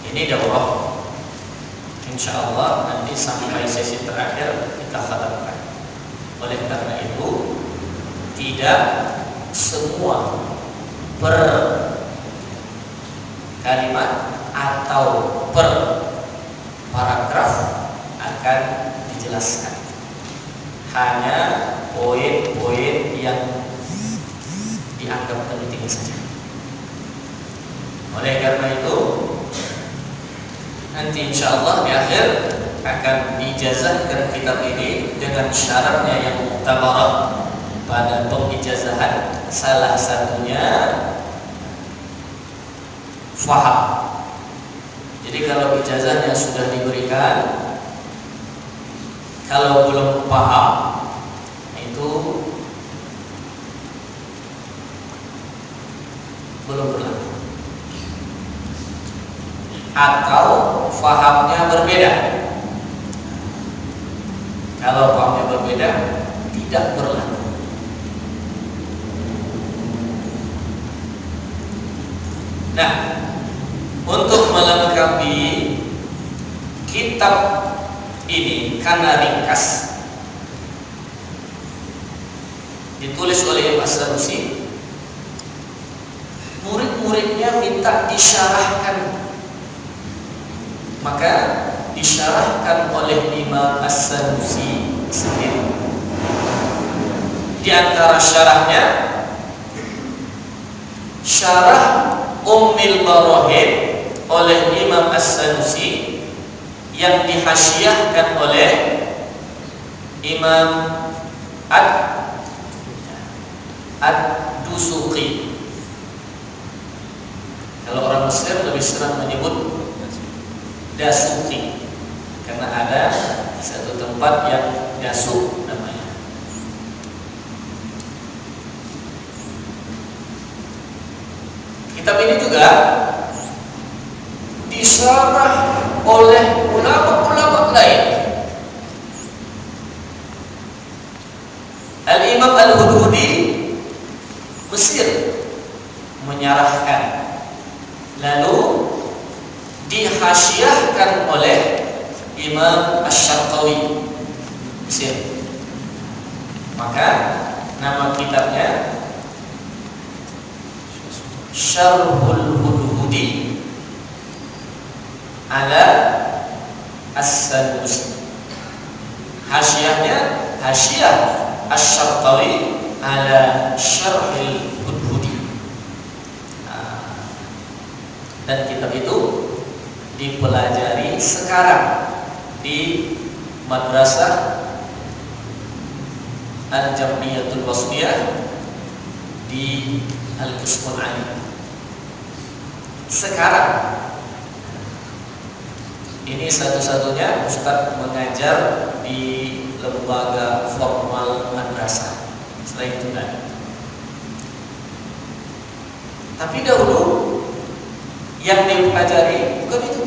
Ini daurah. Insyaallah nanti sampai sesi terakhir kita khatamkan. Oleh karena itu tidak semua per kalimat atau per paragraf akan dijelaskan. Hanya poin-poin yang dianggap penting saja. Oleh karena itu nanti insyaallah di akhir akan dijazahkan kitab ini dengan syaratnya yang muktabarah. Pada pengijazahan salah satunya faham. Jadi kalau ijazahnya sudah diberikan, kalau belum paham itu belum berlaku. Atau fahamnya berbeda. Kalau fahamnya berbeda, tidak berlaku. Nah, untuk melengkapi kitab ini karena ringkas ditulis oleh Imam As-Sanusi, murid-muridnya minta disyarahkan. Maka disyarahkan oleh Imam As-Sanusi sendiri. Di antara syarahnya syarah Ummul Barahin oleh Imam As-Sanusi yang dihasyiahkan oleh Imam Ad-Dusuqi. Kalau orang Mesir lebih senang menyebut Dasuqi karena ada satu tempat yang Dasuk namanya. Kitab ini juga disyarah oleh ulama-ulama lain. Al-Imam Al-Hudhudi Mesir menyarahkan, lalu dihasyiahkan oleh Imam Asy-Syarqawi Mesir. Maka nama kitabnya Syarhul Hudhudi ala As-Sanusi. Hasyiahnya hasyiah Asy-Syarqawi ala Syarhul Hudhudi. Dan kitab itu dipelajari sekarang di Madrasah Al-Jam'iyatul Wasthiyah di Al-Qismul Ali. Sekarang ini satu-satunya Ustaz mengajar di lembaga formal madrasah. Selain itu kan. Tapi dahulu yang dipelajari bukan itu,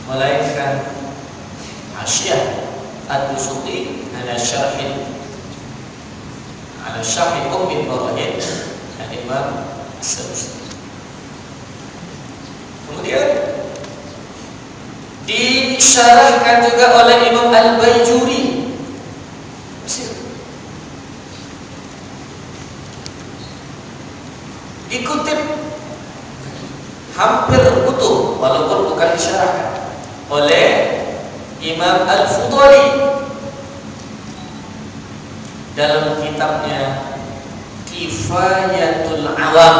melainkan hasyiah Ad-Dusuqi ala syarhi Ummul Barahin Al-Imam As-Sanusi. Kemudian disyarahkan juga oleh Imam Al-Baijuri Mesir. Dikutip hampir utuh walaupun bukan disyarahkan oleh Imam Al-Fudhali dalam kitabnya Kifayatul Awam,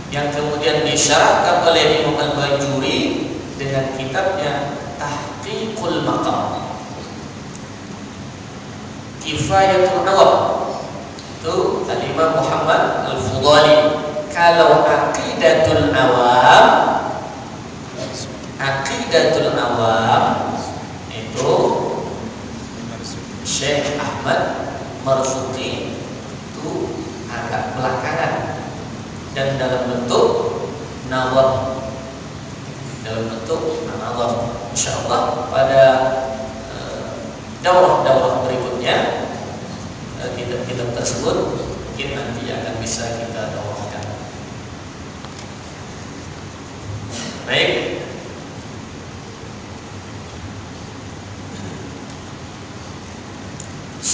yang kemudian disyarahkan oleh Imam Al-Baijuri dengan kitabnya Tahqiqul Maqam. Kifayatul Awam itu Al-Imam Muhammad Al-Fudhali. Kalau Aqidatul Awam itu Syekh Ahmad Marzuki, itu agak belakangan dan dalam bentuk nazar. Insyaallah pada daurah-daurah berikutnya kitab-kitab tersebut mungkin nanti akan bisa kita daurahkan. Baik,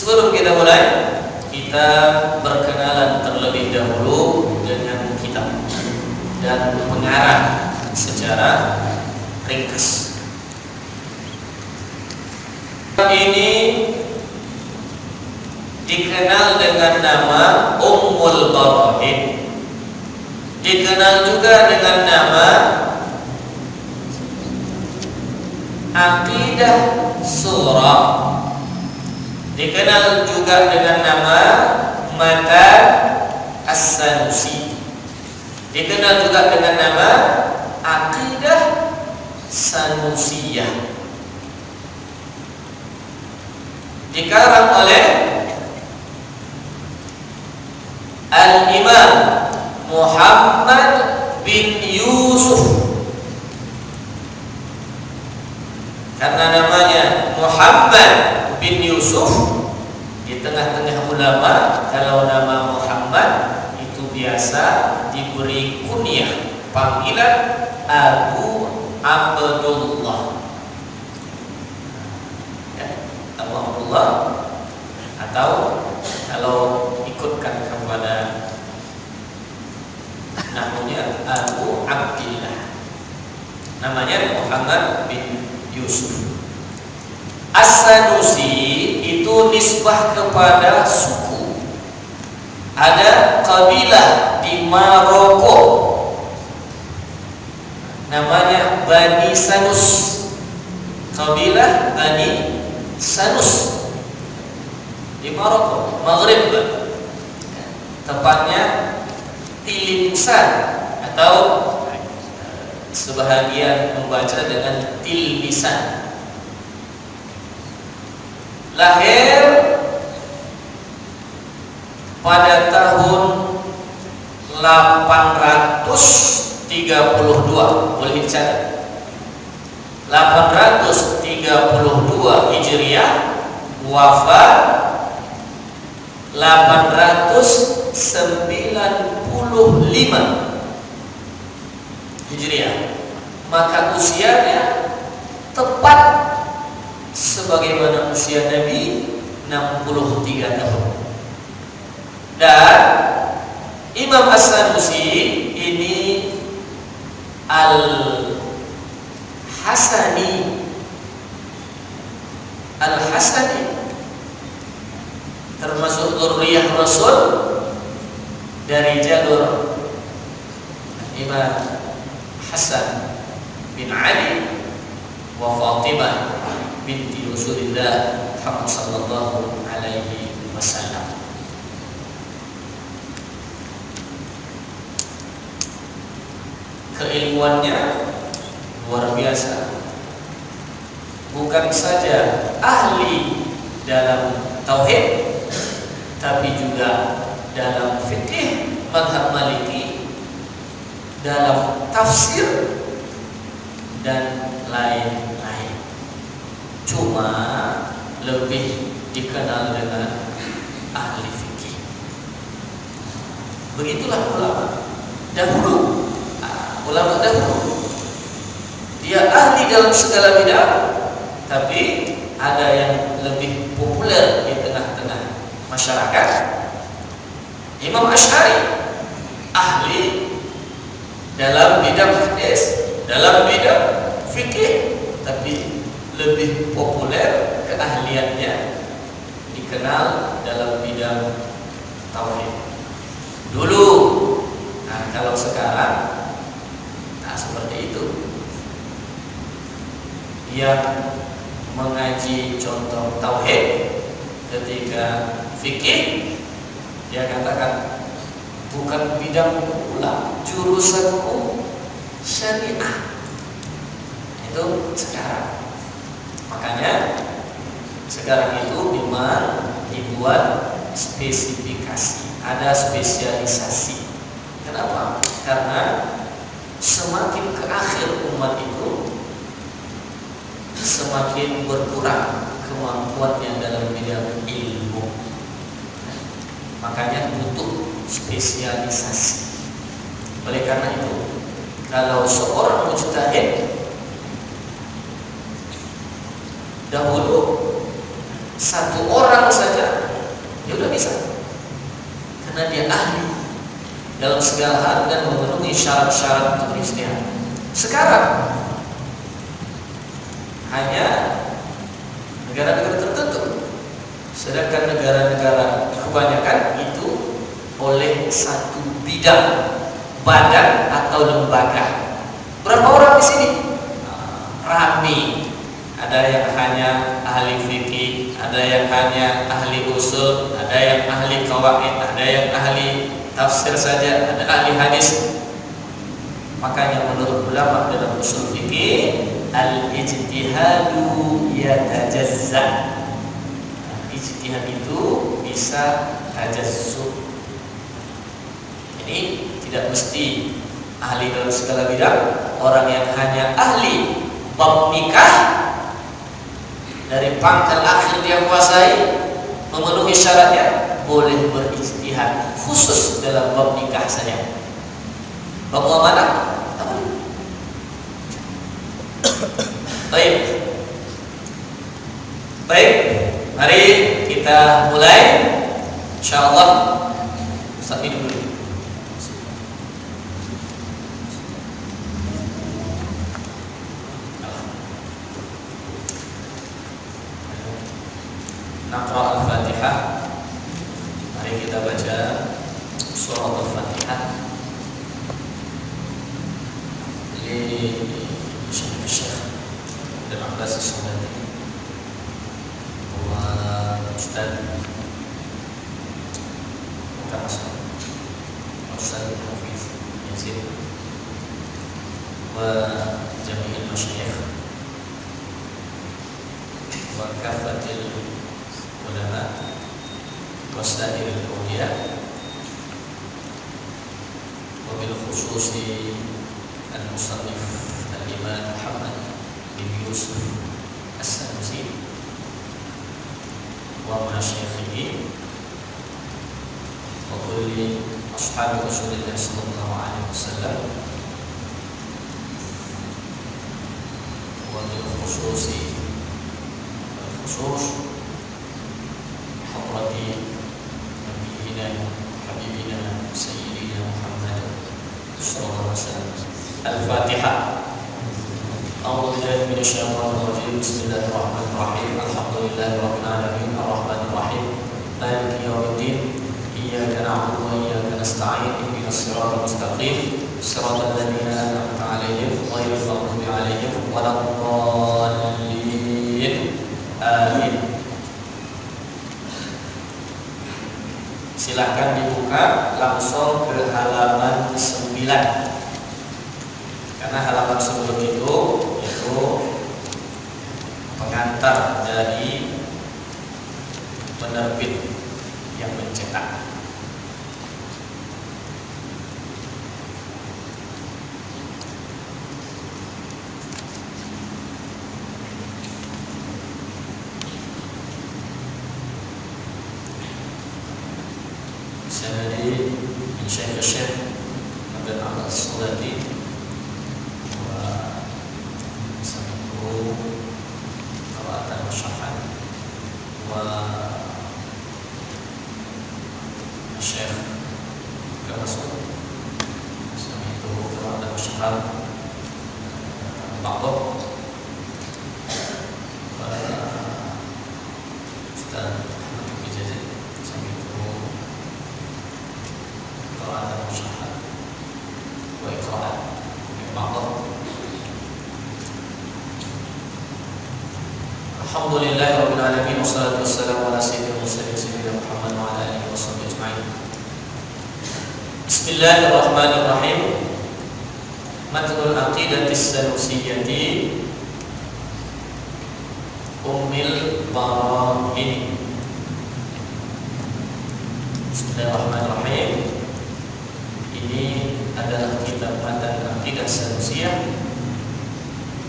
Sebelum kita mulai, kita berkenalan terlebih dahulu dengan kitab dan mengarah secara ringkas. Ini dikenal dengan nama Ummul Barahid, dikenal juga dengan nama Aqidah Surah, dikenal juga dengan nama Matan As-Sanusi, dikenal juga dengan nama Aqidah Sanusiyah, dikarang oleh Al-Imam Muhammad bin Yusuf. Karena namanya Muhammad bin Yusuf, di tengah-tengah ulama kalau nama Muhammad itu biasa diberi kunyah, panggilan Abu Abdullah, ya, Abu Abdullah, atau kalau ikutkan kepada namanya Abu Abdillah, namanya Muhammad bin Yusuf. As-Sanusi itu nisbah kepada suku. Ada kabilah di Maroko namanya Bani Sanus, kabilah Bani Sanus di Maroko, Maghrib, tepatnya Tilimsan, atau sebahagian membaca dengan Tilmisan. Lahir pada tahun 832, boleh dicatat, 832 Hijriah, wafat 895 Hijriah. Maka usianya tepat sebagaimana usia Nabi, 63 tahun. Dan Imam As-Sanusi ini Al-Hasani termasuk dzurriyyah Rasul dari jalur Imam Hasan bin Ali wa Fatimah binti Rasulillah Muhammad sallallahu alaihi wasallam. Keilmuannya luar biasa. Bukan saja ahli dalam tauhid, tapi juga dalam fikih mazhab Maliki, dalam tafsir dan lain-lain. Cuma lebih dikenal dengan ahli fikih. Begitulah ulama dahulu. Ulama dahulu dia ahli dalam segala bidang, tapi ada yang lebih populer di tengah-tengah masyarakat. Imam Asy'ari ahli dalam bidang hadis, dalam bidang fikih, tapi lebih populer keahliannya dikenal dalam bidang tauhid dulu. Nah, kalau sekarang seperti itu, yang mengaji contoh tauhid, ketika fikih dia katakan bukan bidang pula, jurusanku syariah. Itu sekarang. Makanya sekarang itu memang dibuat spesifikasi, ada spesialisasi. Kenapa? Karena semakin ke akhir umat itu semakin berkurang kemampuannya dalam bidang ilmu. Makanya butuh spesialisasi. Oleh karena itu, kalau seorang mujtahid dahulu satu orang saja tidak bisa, karena dia ahli dalam segala hal dan memenuhi syarat-syarat untuk ijtihad. Sekarang hanya negara-negara tertentu, sedangkan negara-negara kebanyakan itu oleh satu bidang, badan atau lembaga. Berapa orang di sini? Rame. Ada yang hanya ahli fikih, ada yang hanya ahli usul, ada yang ahli qawaid, ada yang ahli tafsir saja, ada ahli hadis. Makanya menurut ulama dalam usul fikih, al-ijtihadu yatajazza. Ijtihad itu bisa tajazzub. Jadi tidak mesti ahli dalam segala bidang. Orang yang hanya ahli bab nikah, dari pangkal akhir dia kuasai, memenuhi syaratnya, boleh berijtihad khusus dalam bab nikah saja. Bab muamalah, baik. Baik, mari kita mulai. Insyaallah Ustaz ini dulu. Naqra al-Fatihah. Mari kita baca surah al-Fatihah. Li Syekh dan Abbas As-Sudani wa Ustaz Muhammad Ustaz Hafiz Yazid wa jami'il masyayikh wa kafatil ulama wasail al-awliya wa bil khususi al-musannif al-imam Muhammad bin Yusuf As-Sanusi wa masyayikhihi wa kulli ashabi Rasulillah sallallahu alaihi wasallam wa bil khususi al-khusus حضرة نبينا حبيبنا سيدنا محمد صلى الله عليه وسلم. الفاتحة. أعوذ بالله من الشيطان الرجيم. بسم الله الرحمن الرحيم. الحمد لله رب العالمين الرحمن الرحيم مالك يوم الدين إياك نعبد وإياك نستعين اهدنا الصراط المستقيم صراط الذين أنعمت عليهم غير المغضوب عليهم ولا الضالين آمين. Silahkan dibuka langsung ke halaman 9, karena halaman sebelum itu pengantar dari penerbit yang mencetak. Dari Syekh Abdul Aziz Sulati wa sami'u qira'atan mushafah wa Syekh Rasul sami'u qira'atan mushafah ba'd wa Ustaz Alhamdulillahi rabbil alamin wassalatu wassalamu ala sayyidil mursalin sayyidina Muhammad wa ala alihi washabbihi ajma'in. Bismillahirrahmanirrahim. Matnul aqidatis sanusiyyati ummil barahin. Bismillahirrahmanirrahim. Ini adalah kitab matan aqidah sanusiyah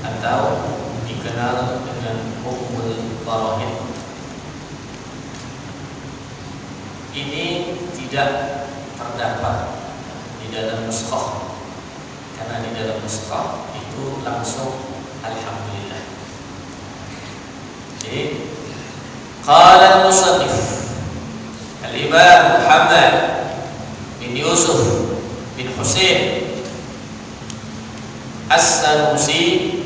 atau dikenal dengan Ummul Barahin. Ini tidak terdapat di dalam nuskah, karena di dalam nuskah itu langsung alhamdulillah. Jadi qala al-musannif Al-Imam Muhammad bin Yusuf bin Husain As-Sanusi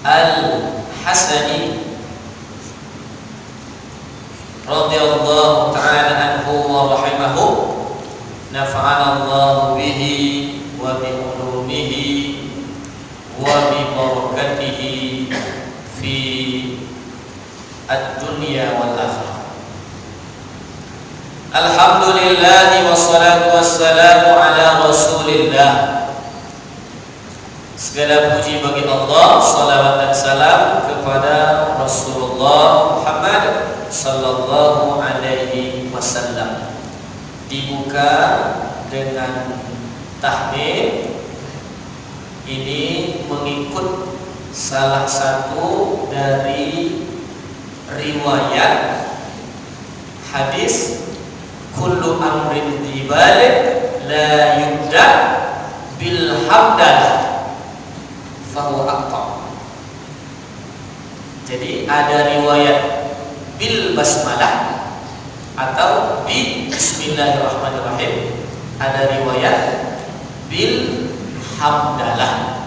Al-Hasani radhiyallahu ta'ala anhu wa rahimahu, nafa'ana Allah bihi wa bi ulumihi wa bi barakatihi fi ad-dunya wal akhirah. Alhamdulillah wassalatu wassalamu ala Rasulillah. Segala puji bagi Allah, salawat dan salam kepada Rasulullah Muhammad sallallahu alaihi wasallam. Dibuka dengan tahmid. Ini mengikut salah satu dari riwayat hadis kullu amrin dibalik la yubda bil hamdalah fahuwa aqta. Jadi ada riwayat bil basmalah atau bi bismillahirrahmanirrahim, ada riwayat bil hamdalah.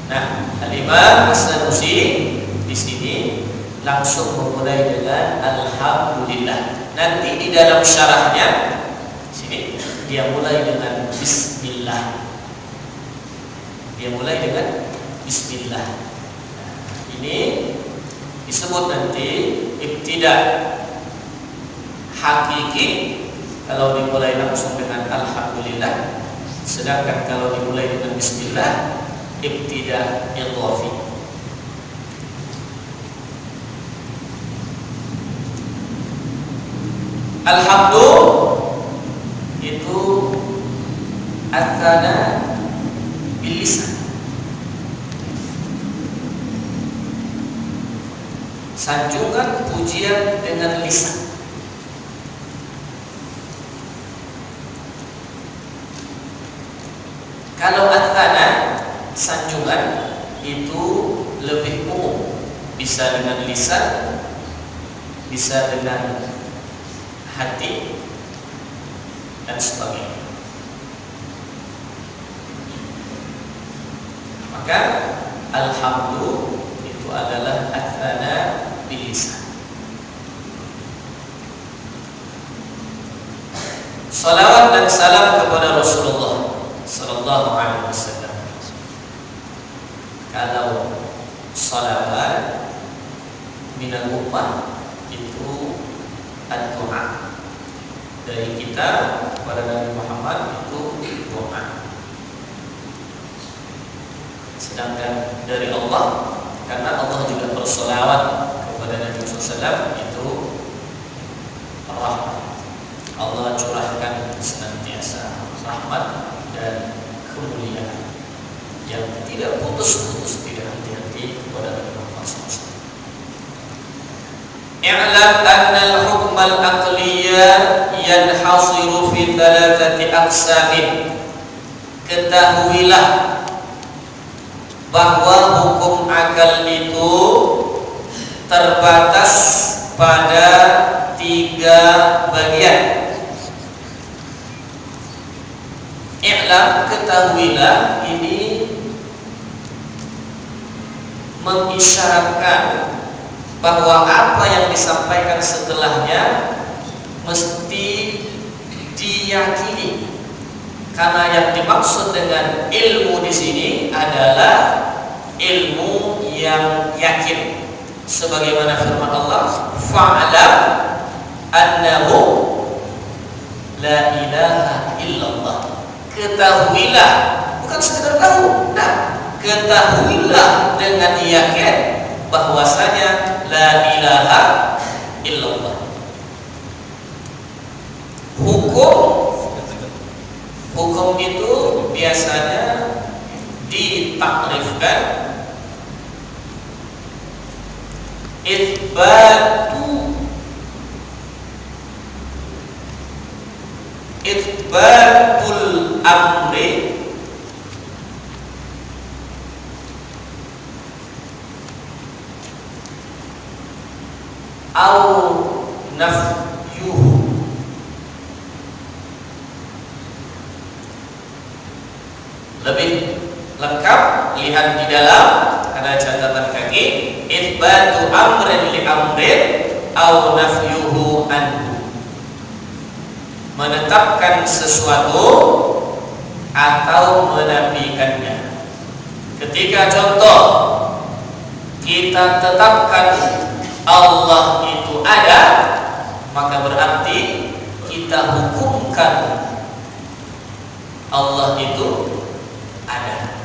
Nah, Al-Imam As-Sanusi di sini langsung memulai dengan alhamdulillah. Nanti di dalam syarahnya sini dia mulai dengan bismillah. Dia mulai dengan bismillah. Nah, ini disebut nanti ibtida hakiki kalau dimulai langsung dengan alhamdulillah, sedangkan kalau dimulai dengan bismillah ibtida idhafi. Alhamdu itu atsana bil lisan, sanjungan pujian dengan lisan. Kalau atsana sanjungan itu lebih umum, bisa dengan lisan, bisa dengan hati dan sebagainya. Maka alhamdu itu adalah atsana bil lisan. Salawat dan salam kepada Rasulullah sallallahu alaihi wasallam. Kalau salawat minal ummah itu ad-du'a, dari kita kepada Nabi Muhammad itu doa. Sedangkan dari Allah, karena Allah juga bersolawat kepada Nabi SAW, itu rahmat. Allah curahkan senantiasa rahmat dan kemuliaan yang tidak putus-putus, tidak henti-henti kepada Nabi Muhammad SAW. I'lam anna al-hukm al-aqliyya yanhasiru fi thalathati aqsamin. Ketahuilah bahwa hukum akal itu terbatas pada 3 bagian. I'lam, ketahuilah, ini mengisyaratkan bahwa apa yang disampaikan setelahnya mesti diyakini, karena yang dimaksud dengan ilmu di sini adalah ilmu yang yakin, sebagaimana firman Allah, fa'lam annahu la ilaha illallah. Ketahuilah, bukan sekedar tahu, nah, ketahuilah dengan yakin bahwasanya la ilaha illallah. Hukum itu biasanya ditakrifkan itsbatul amri au nafyuhu. Lebih lengkap lihat di dalam, ada catatan kaki, itsbatu amrin li amrin au nafyuhu anhu. Menetapkan sesuatu atau menafikannya. Ketika contoh kita tetapkan Allah itu ada, maka berarti kita hukumkan Allah itu ada.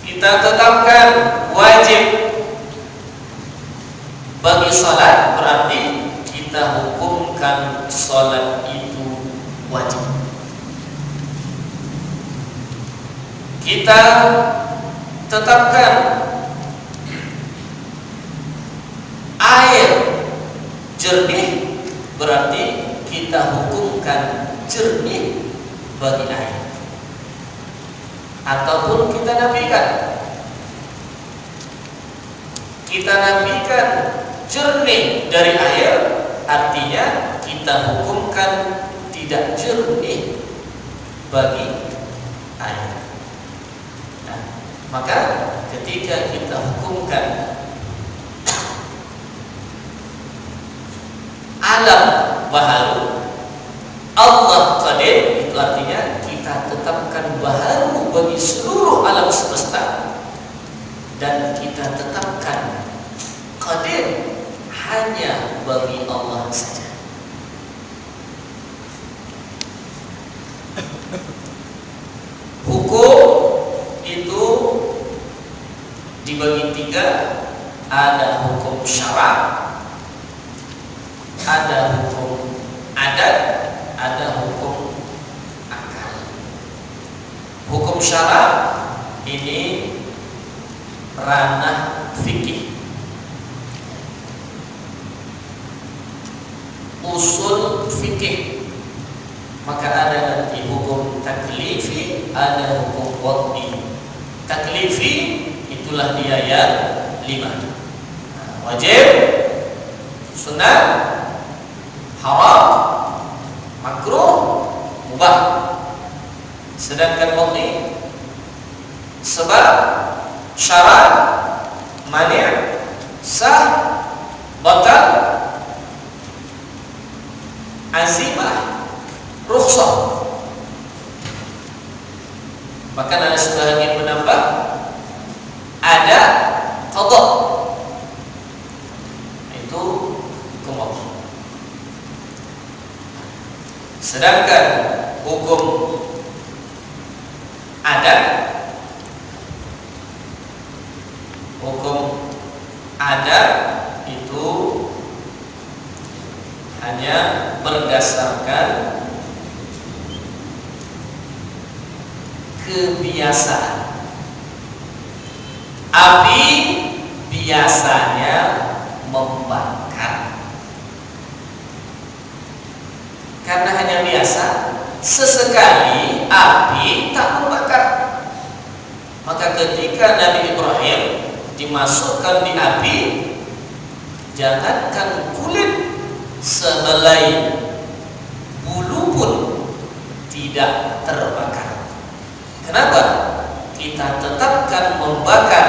Kita tetapkan wajib bagi salat, berarti kita hukumkan salat itu wajib. Kita tetapkan air jernih, berarti kita hukumkan jernih bagi air. Ataupun kita nafikan jernih dari air, artinya kita hukumkan tidak jernih bagi air. Nah, maka ketika kita hukumkan alam baharu Allah qadir, itu artinya kita tetapkan baharu bagi seluruh alam semesta, dan kita tetapkan qadir hanya bagi Allah saja. Hukum itu dibagi tiga, ada hukum syara', ada hukum adat, ada hukum akal. Hukum syara' ini ranah fikih, usul fikih. Maka ada nanti hukum taklifi, ada hukum wad'i. Taklifi itulah dia yang 5. Wajib, sunnah, haram, makruh, mubah. Sedangkan wad'i sebab, syarat, mani', sah, batal, azimah, rukhsah. Bahkan ada sebagian menambah ada qadha. Itu hukum. Sedangkan hukum adat, itu hanya berdasarkan kebiasaan. Api biasanya membakar. Karena hanya biasa, sesekali api tak membakar. Maka ketika Nabi Ibrahim dimasukkan di api, jangankan kulit, sehelai bulu pun tidak terbakar. Kenapa? Kita tetapkan membakar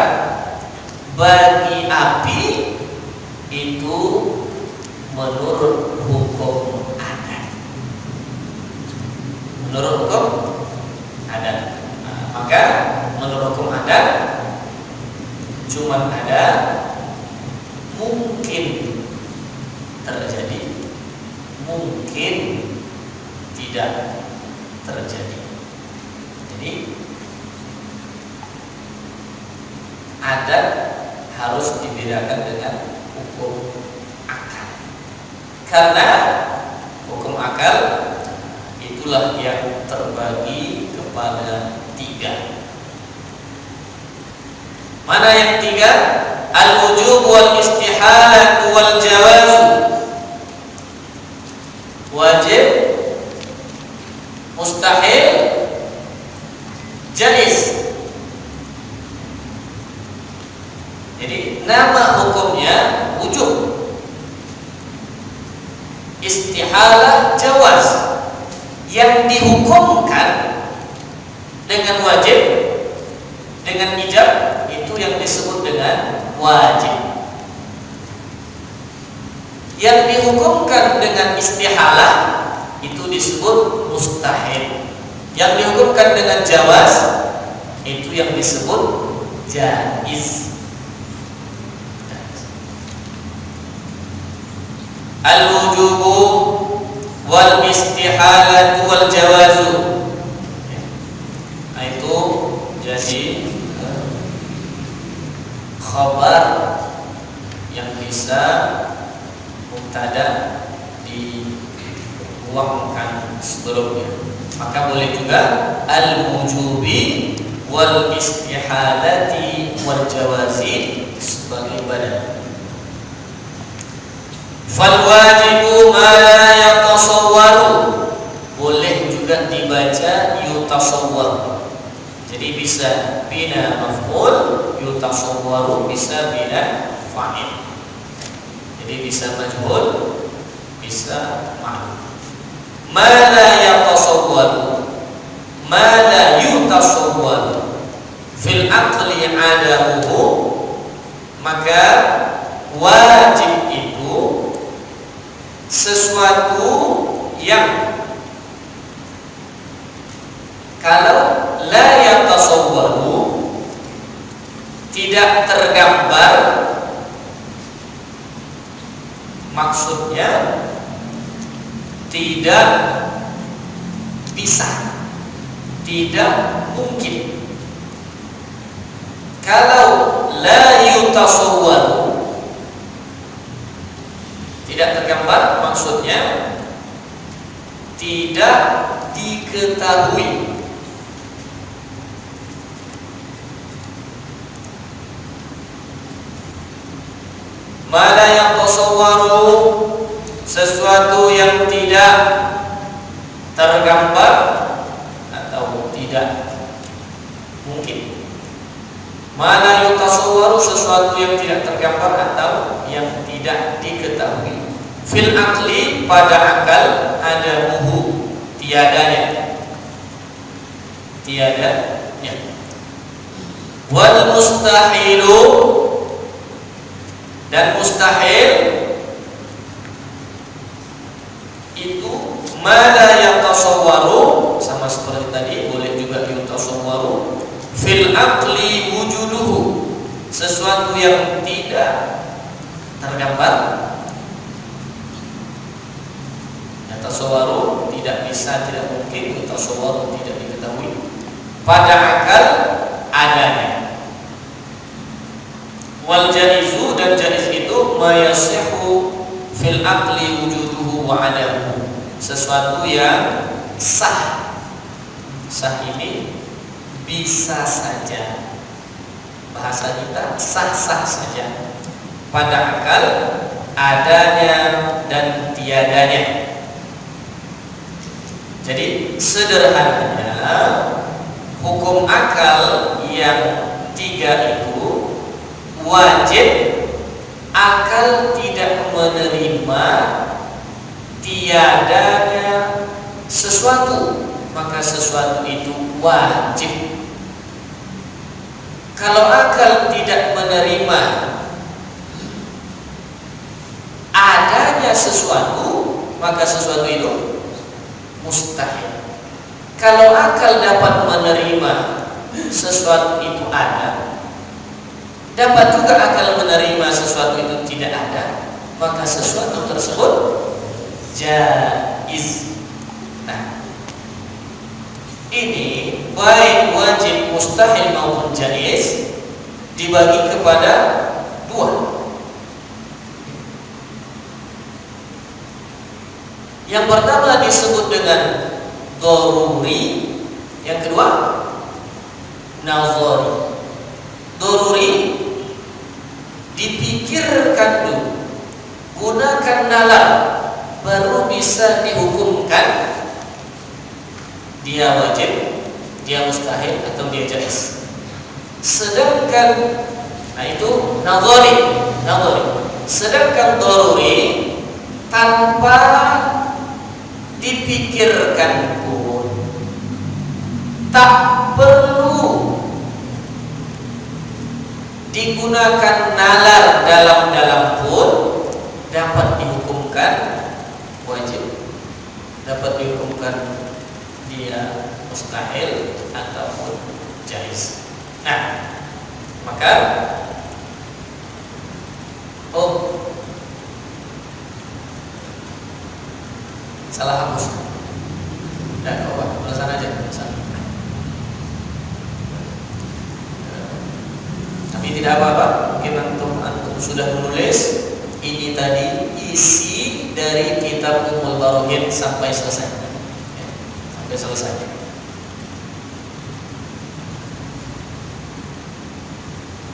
bagi api itu menurut hukum adat. Menurut hukum adat. Maka menurut hukum adat cuma ada mungkin terjadi, mungkin tidak terjadi. Jadi adat harus dibedakan dengan hukum akal. Karena hukum akal itulah yang terbagi kepada 3. Mana yang 3? Al-wujub wal istihalah wal jawaz. Wajib, mustahil, jaiz. Jadi nama hukumnya wujub. Istihalah jawaz, yang dihukumkan dengan wajib, dengan ijab, itu yang disebut dengan wajib. Yang dihukumkan dengan istihalah itu disebut mustahil. Yang dihukumkan dengan jawaz itu yang disebut jaiz. Al-wujubu wal istihalatu wal jawazu. Nah, itu jadi khabar yang bisa mubtada dibuangkan sebelumnya. Maka boleh juga al-wujubi wal istihalati wal jawazi sebagai badan. Fal wajibu ma la yatasawwaru, boleh juga dibaca yutasawwar. Jadi bisa bina maf'ul, yutasawwaru bisa bina fa'il. Jadi bisa majhul, bisa ma'lum. Ma la yatasawwaru, ma la yutasawwaru fil aqli adamuhu, maka wajib itu sesuatu yang kalau la yatasawwaru tidak tergambar, maksudnya tidak bisa, tidak mungkin. Kalau la yutasawwaru tidak tergambar, maksudnya tidak diketahui. Ma la yatasawwaru, sesuatu yang tidak tergambar atau tidak mungkin. Ma la yatasawwaru, sesuatu yang tidak tergambar atau yang tidak diketahui. Fil aqli, pada akal, ada muhu, tiadanya, tiadanya. Wal mustahilu, dan mustahil itu ma la yatasawwaru, sama seperti tadi, boleh juga yutasawwaru. Fil aqli wujuduhu, sesuatu yang tidak tergambar. Tasawwaru tidak bisa, tidak mungkin. Tasawwaru tidak diketahui. Pada akal adanya. Wal jaizu, dan jaiz itu ma yasihu fil aqli wujuduhu wa adamuhu, sesuatu yang sah. Sah ini bisa saja, bahasa kita sah-sah saja. Pada akal adanya dan tiadanya. Jadi sederhananya, hukum akal yang tiga itu wajib akal tidak menerima tiadanya sesuatu, maka sesuatu itu wajib. Kalau akal tidak menerima adanya sesuatu, maka sesuatu itu mustahil. Kalau akal dapat menerima sesuatu itu ada, dapat juga akal menerima sesuatu itu tidak ada, maka sesuatu tersebut jaiz. Nah, ini baik wajib, mustahil maupun jaiz dibagi kepada dua. Yang pertama disebut dengan doruri, yang kedua nazari. Doruri dipikirkan dulu, gunakan nalar, baru bisa dihukumkan dia wajib, dia mustahil, atau dia jaiz. Sedangkan nah itu nazari. Sedangkan daruri tanpa dipikirkan pun, tak perlu digunakan nalar dalam-dalam pun dapat dihukumkan wajib, dapat dihukumkan dia mustahil ataupun jaiz. Nah, maka salah hapus. Dan tulisan aja, tulisan. Tapi tidak apa-apa, mungkin antum sudah menulis ini tadi isi dari kitab Ummul Barohin sampai selesai. Sampai selesai.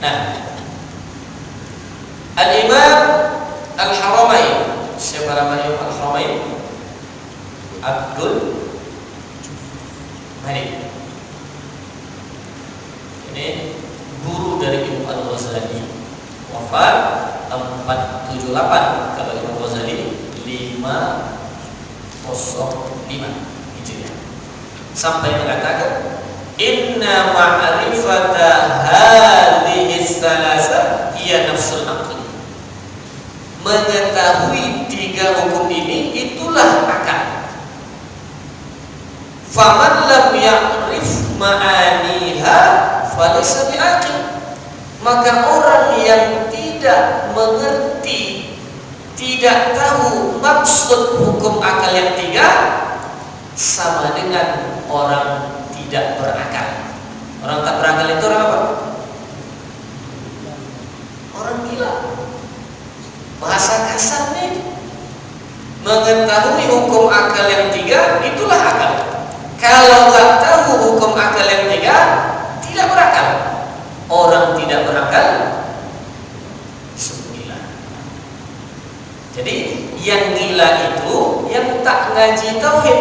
Nah, Al-Imam Al-Haramain, siapa namanya Al-Haramain? Abdul Malik. Ini guru dari Imam Al-Ghazali, wafat 478, kalau Imam Ghazali 505 Hijriah. Sampai mengatakan inna ma'rifata hadhihi tsalasa hiya nafsul aql. Mengetahui tiga hukum ini itulah akal. Faman lam ya'rif ma'aniha falaysa bi'aqil. Maka orang yang tidak mengerti, tidak tahu maksud hukum akal yang tiga, sama dengan orang tidak berakal. Orang tak berakal itu orang apa? Orang gila. Bahasa kasarnya mengetahui hukum akal yang tiga itulah akal. Kalau tak tahu hukum akal yang tiga, tidak berakal. Orang tidak berakal gila. Jadi yang gila itu yang tak ngaji tauhid.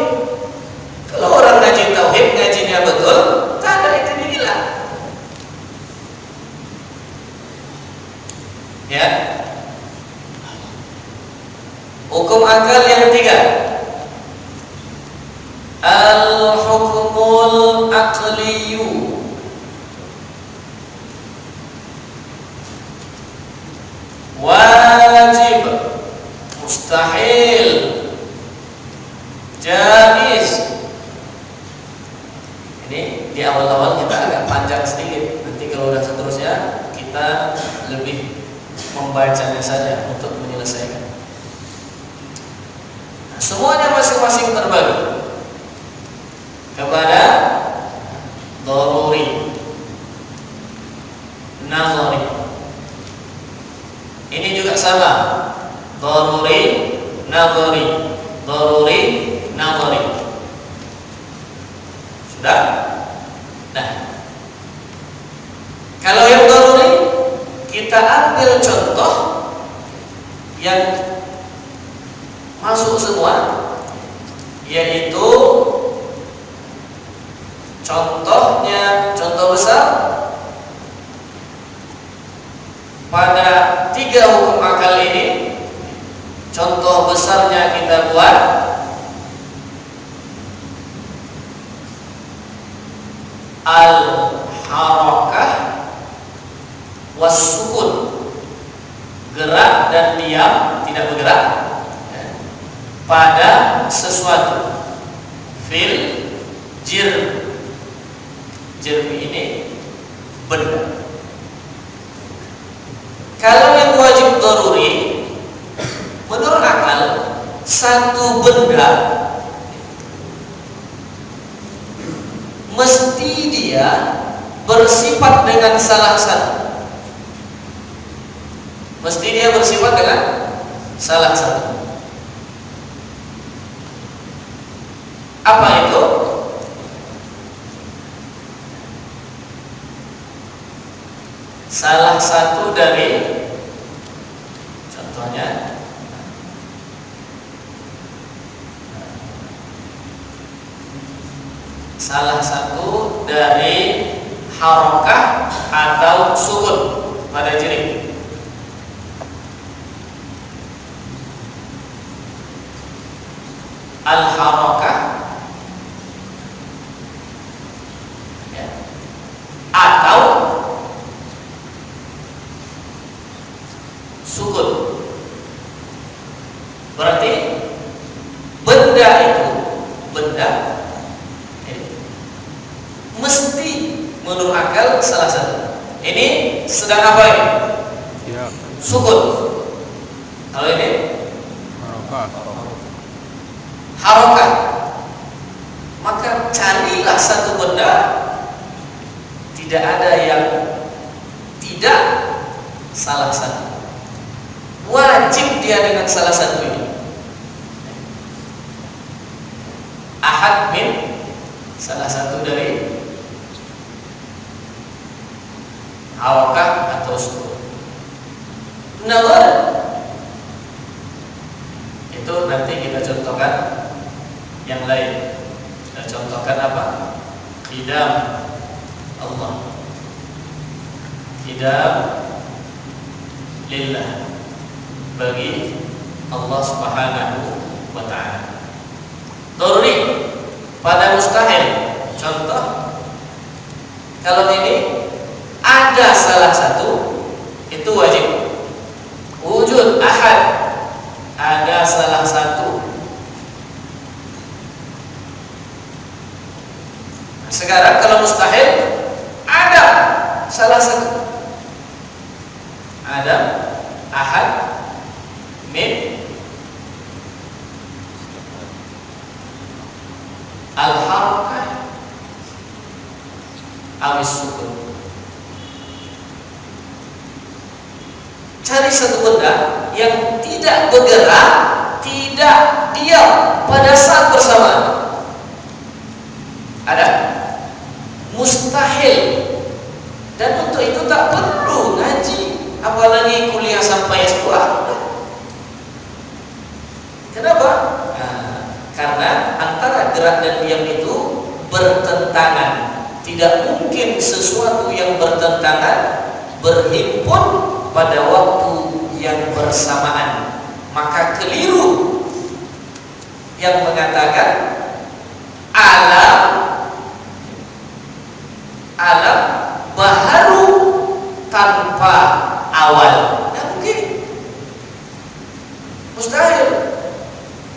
Kalau orang ngaji tauhid, ngajinya betul, tak ada itu gila. Ya. Hukum akal yang ketiga, al-hukmul aqliyu. Wajib, mustahil, jaiz. Ini di awal-awal kita agak panjang sedikit. Nanti kalau udah seterusnya kita lebih membacanya saja untuk menyelesaikan. Nah, semuanya masing-masing terbagi kepada daruri, nazari. Ini juga sama, daruri, nazari, daruri, nazari. Sudah? Nah, kalau yang daruri kita ambil contoh yang masuk semua, yaitu contohnya, contoh besar pada tiga hukum akal ini. Contoh besarnya kita buat al-harakah was-sukun, gerak dan diam, tidak bergerak pada sesuatu. Fil jirm, jirm ini benda. Kalau yang wajib daruri, menurut akal, satu benda mesti dia bersifat dengan salah satu. Mesti dia bersifat dengan salah satu. Apa itu? Salah satu dari, contohnya, salah satu dari harakah atau sukun pada jari. al-harakah ya, atau sukun. Berarti benda itu mesti menurut akal salah satu. Ini sedang apa ini? Ya. Sukun. Kalau ini harakah. Maka carilah satu benda tidak ada yang tidak salah satu. Wajib dia dengan salah satu ini. Ahad min salah satu dari harakah atau sukun. Nazar itu nanti kita contohkan yang lain. Kita contohkan apa? Qidam Allah, qidam lillah, bagi Allah Subhanahu wa ta'ala. Daruri pada mustahil. Contoh, kalau ini ada salah satu, itu wajib. Wujud ahad, ada salah satu. Nah, sekarang kalau mustahil, ada salah satu. Ada ahad min al-harakah awis sukun. Cari satu benda yang tidak bergerak, tidak diam pada saat bersamaan. Ada? Mustahil. Dan untuk itu tak perlu ngaji, apalagi kuliah sampai S2. Kenapa? Nah, karena antara gerak dan diam itu bertentangan. Tidak mungkin sesuatu yang bertentangan berhimpun pada waktu yang bersamaan. Maka keliru yang mengatakan alam baharu tanpa awal. Tidak mungkin. Mustahil.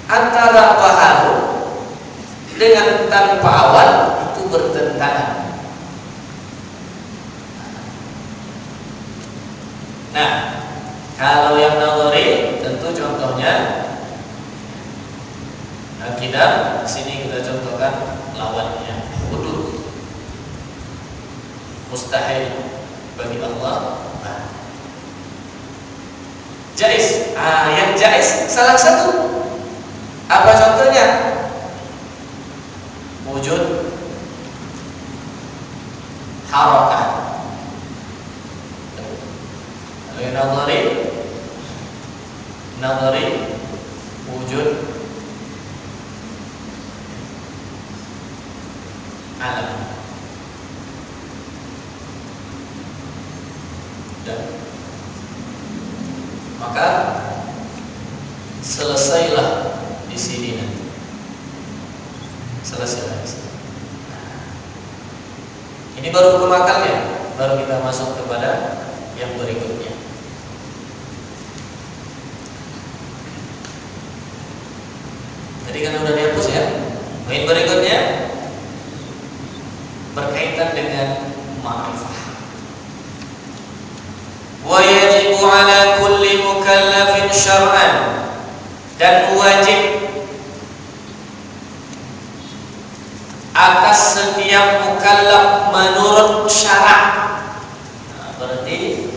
Antara baharu dengan tanpa awal itu bertentangan. Nah, kalau yang nazari tentu contohnya akidah. Sini kita contohkan lawannya, wudhu. Mustahil bagi Allah. Jaiz. Yang jaiz salah satu. Apa contohnya? Wujud harakah. Nazari wujud alam. Dan maka selesailah di sini nanti. Selesailah di sini. Ini baru belum akalnya, baru kita masuk kepada yang berikutnya. Tadi kan udah dihapus ya. Poin berikutnya berkaitan dengan ma'rifah. Wa yajibu ala kulli mukallafin syar'an, dan wajib atas setiap mukallaf menurut syarak. Nah, berarti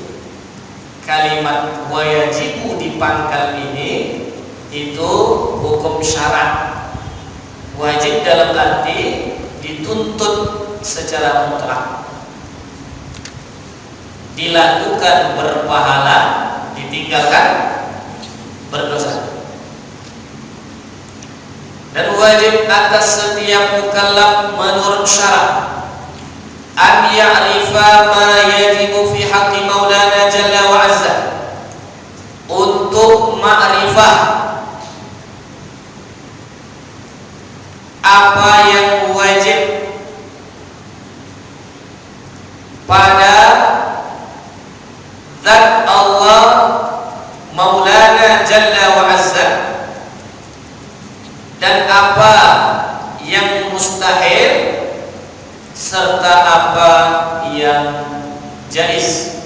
kalimat wajibu di pangkal ini itu hukum syarak. Wajib dalam arti dituntut secara mutlak, dilakukan berpahala, ditinggalkan berdosa. Dan wajib atas setiap mukallaf menurut syarak an ya'rifa ma yajibu fi haqqi maulana jalla wa azza, untuk ma'rifah apa yang wajib pada zat Allah Maulana Jalla wa Azza, dan apa yang mustahil serta apa yang jaiz.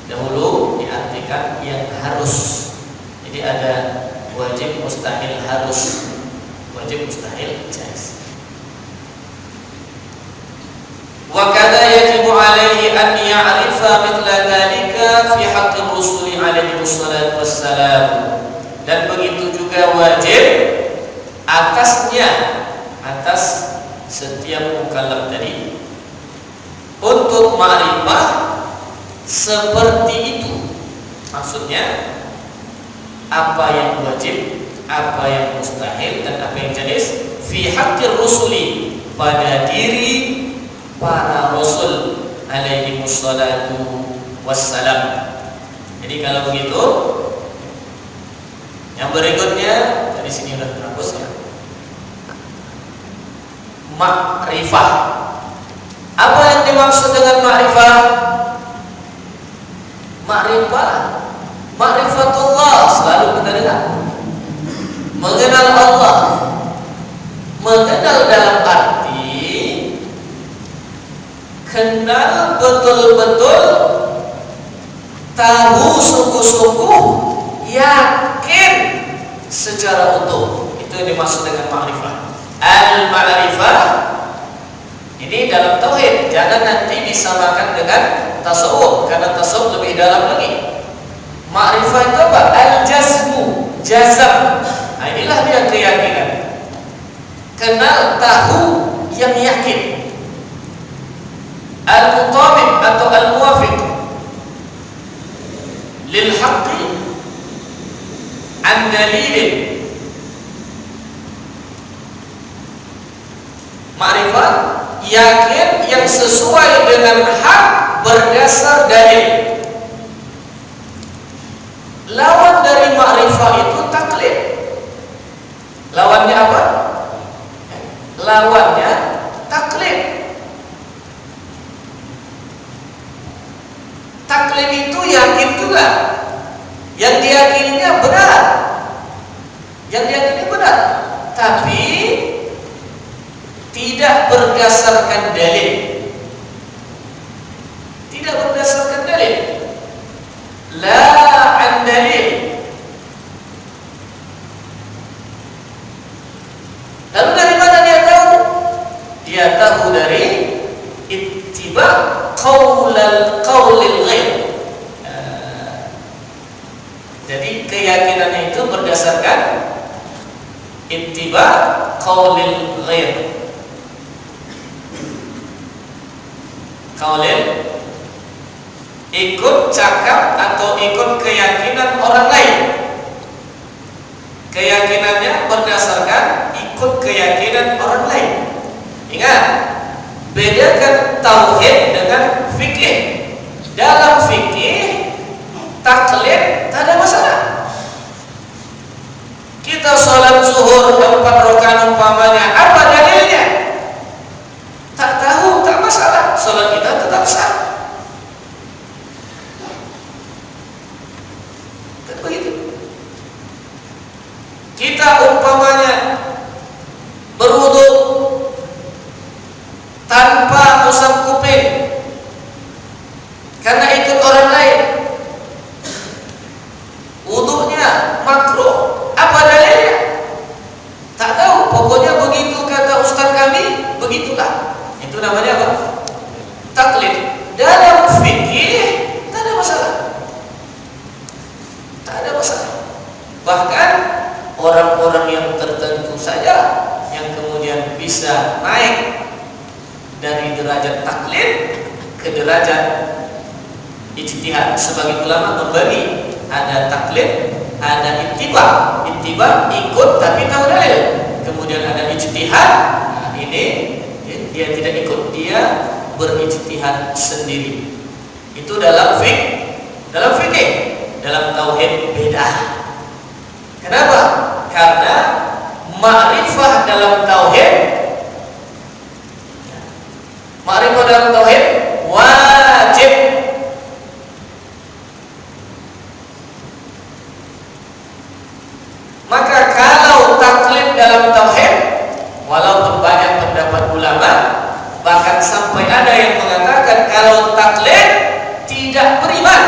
Dahulu diartikan yang harus. Jadi ada wajib, mustahil, harus. Wajib, mustahil, jaiz. Wa kadza yajibu alaihi an ya'rifa mithla dzalika fi haqqi rusuli alaihi wassalatu wassalam. Dan begitu juga wajib atasnya, atas setiap mukallaf tadi, untuk ma'rifah seperti itu. Maksudnya apa yang wajib, apa yang mustahil, dan apa yang jaiz fi haqqir rusuli, pada diri para rasul alaihi wassalatu wassalam. Jadi kalau begitu, yang berikutnya dari sini sudah terhapus ya. Ma'rifah. Apa yang dimaksud dengan ma'rifah? Ma'rifah, ma'rifatullah, selalu kita dengar. Mengenal Allah. Mengenal dalam arti kenal betul-betul, tahu sungguh-sungguh, yakin secara utuh. Itu yang dimaksud dengan ma'rifah. Al-ma'rifah ini dalam tauhid, jangan nanti disamakan dengan tasawuf, karena tasawuf lebih dalam lagi. Ma'rifah itu apa? Al-jazmu, jazam. Nah, inilah dia keyakinan. Kenal, tahu, yang yakin. Al-mutabik atau al-muwafiq lil haqqi an dalilin. Ma'rifat, yakin yang sesuai dengan hak berdasar dalil. Lawan dari ma'rifah itu taklid. Lawannya apa? Lawannya taklid. Taklid itu yakin juga. Yang diyakininya benar. Yang diyakini benar. Tapi tidak berdasarkan dalil. Tidak berdasarkan dalil. La an dalil. Lalu dari mana dia tahu? Dia tahu dari ittiba qaulil ghair. Jadi keyakinannya itu berdasarkan ittiba qaulil ghair. Qaulil, ikut cakap atau ikut keyakinan orang lain. Keyakinannya berdasarkan ikut keyakinan orang lain. Ingat, bedakan tauhid dengan fikih. Dalam fikih, taklid tak ada masalah. Kita sholat zuhur 4 rakaat umpamanya, apa dalilnya? Tak tahu, tak masalah. Sholat kita tetap sah. Tak begitu. Kita umpamanya berwudu tanpa usap kuping karena ikut orang lain, wudunya makruh. Apa dalilnya? Tak tahu. Pokoknya begitu kata ustaz kami, begitulah. Itu namanya apa? Taklid. Dalam fikih tak ada masalah. Tak ada masalah. Bahkan orang-orang yang tertentu saja yang kemudian bisa naik dari derajat taklid ke derajat ijtihad. Sebagai ulama membagi, ada taklid, ada ittiba. Ittiba ikut tapi tahu dalil. Kemudian ada ijtihad. Nah, ini dia tidak ikut, dia berijtihad sendiri. Itu dalam fikih, dalam tauhid beda. Kenapa? Karena ma'rifah dalam tauhid, ma'rifah dalam tauhid wajib. Maka kalau taklid dalam tauhid, walaupun banyak pendapat ulama, bahkan sampai ada yang mengatakan kalau taklid tidak beriman,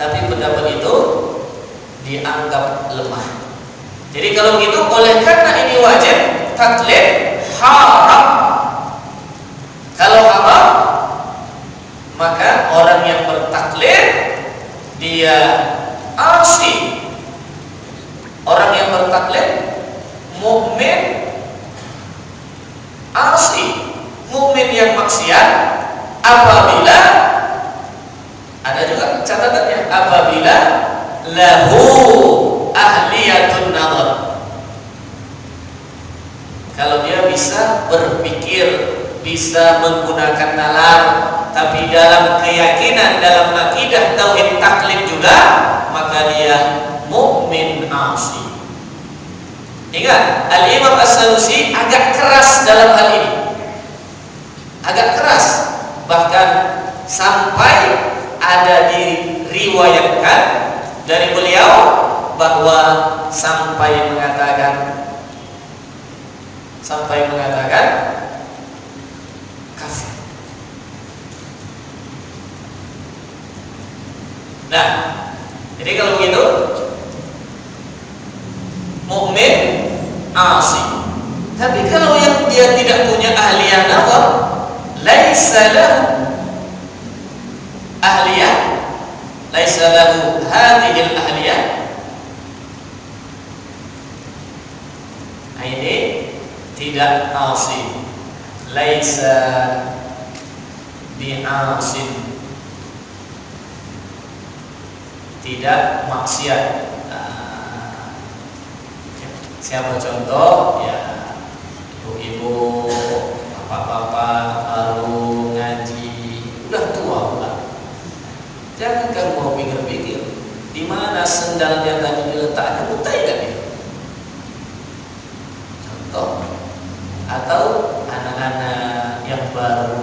tapi pendapat itu dianggap lemah. Jadi kalau begitu, oleh karena ini wajib, taklid haram. Kalau haram, maka orang yang bertaklid dia asi. Orang yang bertaklid mukmin asi, mukmin yang maksiat apabila, ada juga catatannya, apabila lahu ahliyatun nazar. Kalau dia bisa berpikir, bisa menggunakan nalar, tapi dalam keyakinan, dalam akidah tauhid taklid juga, maka dia mukmin asi. Ingat, Al-Imam As-Sanusi agak keras dalam hal ini, agak keras, bahkan sampai ada diriwayatkan dari beliau bahwa sampai mengatakan kafir. Nah, jadi kalau begitu, mukmin asi. Tapi kalau yang dia tidak punya ahliyah nazar, laisa lahu ahliyah, laisa lahu hadhil ahliyah, ini tidak asi, laisa bi'asin, tidak maksiat. Siapa contoh? Ya, ibu-ibu, bapak-bapak baru ngaji, udah tua pula. Jangan kamu mau pikir-pikir di mana sendalnya tadi diletakkan, mutai gak dia? Contoh. Atau anak-anak yang baru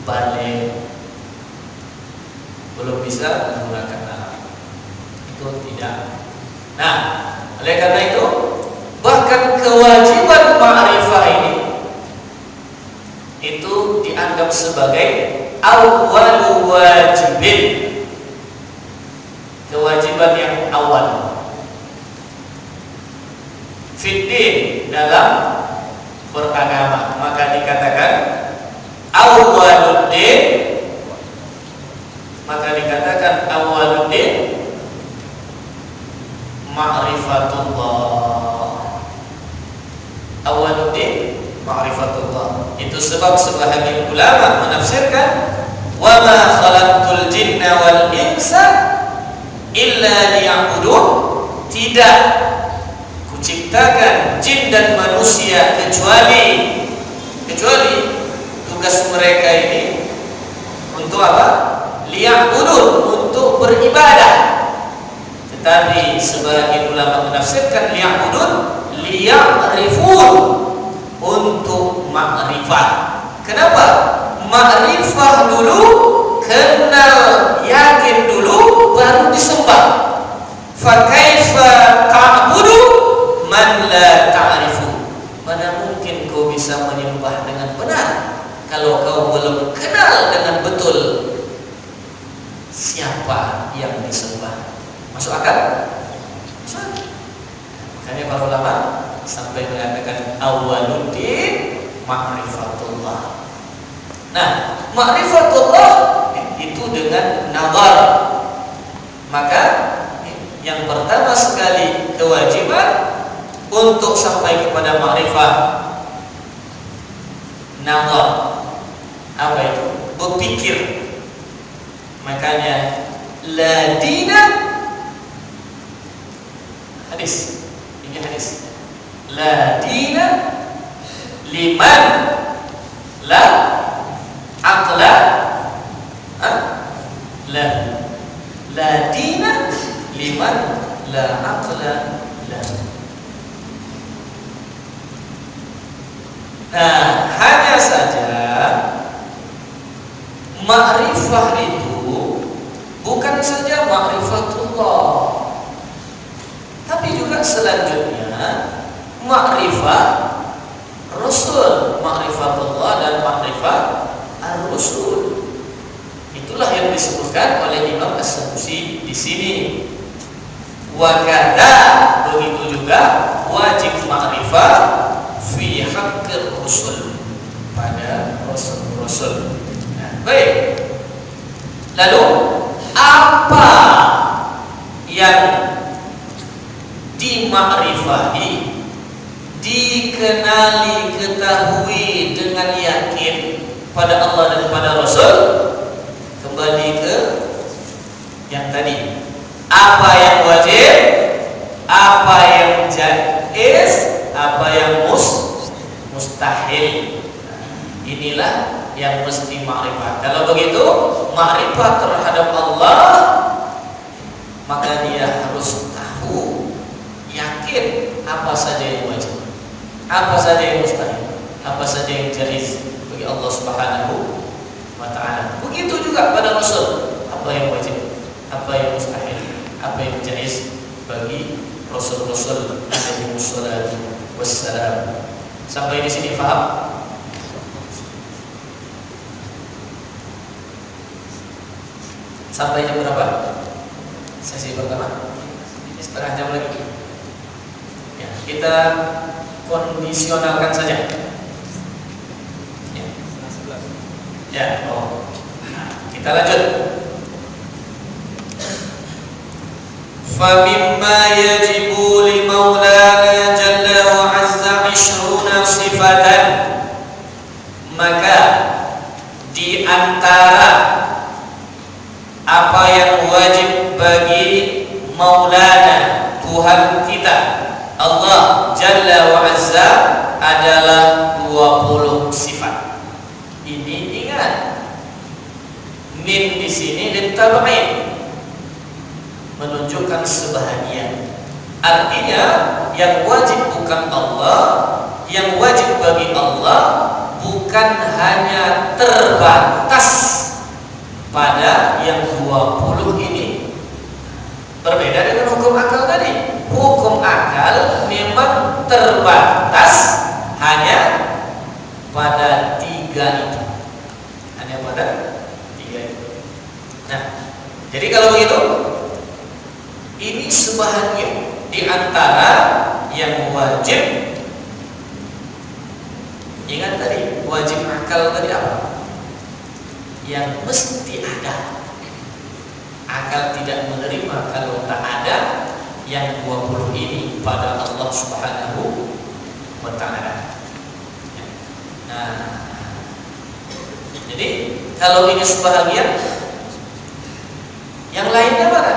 balik, belum bisa menggunakan nalar, itu tidak. Nah, oleh karena itu, bahkan kewajiban ma'rifah ini itu dianggap sebagai awwalu wajibin, kewajiban yang awal fiddin, dalam beragama. Maka dikatakan awwaluddin, maka dikatakan awwaluddin ma'rifatullah. Awwaluddin ma'rifatullah. Itu sebab sebahagian ulama menafsirkan wa ma khalaqtul jinna wal insa illa liya'budun, tidak kuciptakan jin dan manusia kecuali tugas mereka ini untuk apa? Liya'budun, untuk beribadah. Tetapi sebagian ulama menafsirkan liya'budun liya'rifun, untuk ma'rifah. Kenapa? Ma'rifah dulu, kenal, yakin dulu, baru disembah. Fa kaifa ta'budu man la ta'rifu. Mana mungkin kau bisa menyembah dengan benar kalau kau belum kenal dengan betul siapa yang disembah. Masuk akal? Masuk. Makanya para ulama sampai mengatakan awwaluddin ma'rifatullah. Nah, ma'rifatullah itu dengan nazar. Maka yang pertama sekali kewajiban untuk sampai kepada ma'rifah nazar. Apa itu? Berpikir. Makanya la dina, hadis, ini hadis, la dina liman la aqla la dina liman la aqla lahu. Nah, hanya saja ma'rifah itu bukan saja ma'rifatullah, tapi juga selanjutnya ma'rifah Rasul, ma'rifatullah dan ma'rifat ar-Rasul. Itulah yang disebutkan oleh Imam As-Sanusi di sini. Wa kadza, begitu juga wajib ma'rifah fi haqqir Rasul, pada Rasul-Rasul. Nah, baik. Lalu apa yang dimakrifahi, dikenali, ketahui dengan yakin pada Allah dan pada Rasul? Kembali ke yang tadi, apa yang wajib, apa yang jaiz, apa yang mustahil. Inilah yang mesti makrifat. Kalau begitu, makrifat terhadap Allah, maka dia harus tahu, yakin apa saja yang wajib, apa saja yang mustahil, apa saja yang jaiz bagi Allah Subhanahu wa ta'ala. Begitu juga pada Rasul, apa yang wajib, apa yang mustahil, apa yang jaiz bagi Rasul-Rasul alaihi wassalatu wassalam. Sampai di sini paham? Sampai jam berapa? Sesi pertama. Setengah jam lagi. Ya, kita kondisionalkan saja. Ya, ya, oh. Nah, kita lanjut. فَمِمَّا يَجِبُ لِمَوْلَانَا جَلَّ وَعَزَّ 20 صِفَةً. Maka di antara apa yang wajib bagi Maulana, Tuhan kita Allah Jalla wa Azza, adalah 20 sifat. Ini ingat, min di sini litab'id, menunjukkan sebahagian. Artinya yang wajib bukan Allah, yang wajib bagi Allah bukan hanya terbatas pada yang 20 ini. Berbeda dengan hukum akal tadi. Hukum akal memang terbatas hanya pada 3 itu. Hanya pada 3 itu. Nah, jadi kalau begitu, ini sebahagian di antara yang wajib. Ingat tadi, wajib akal tadi apa? Yang mesti ada. Akal tidak menerima kalau tak ada yang 20 ini pada Allah Subhanahu wa ta'ala. Nah, jadi kalau ini sebahagian, yang lainnya mana?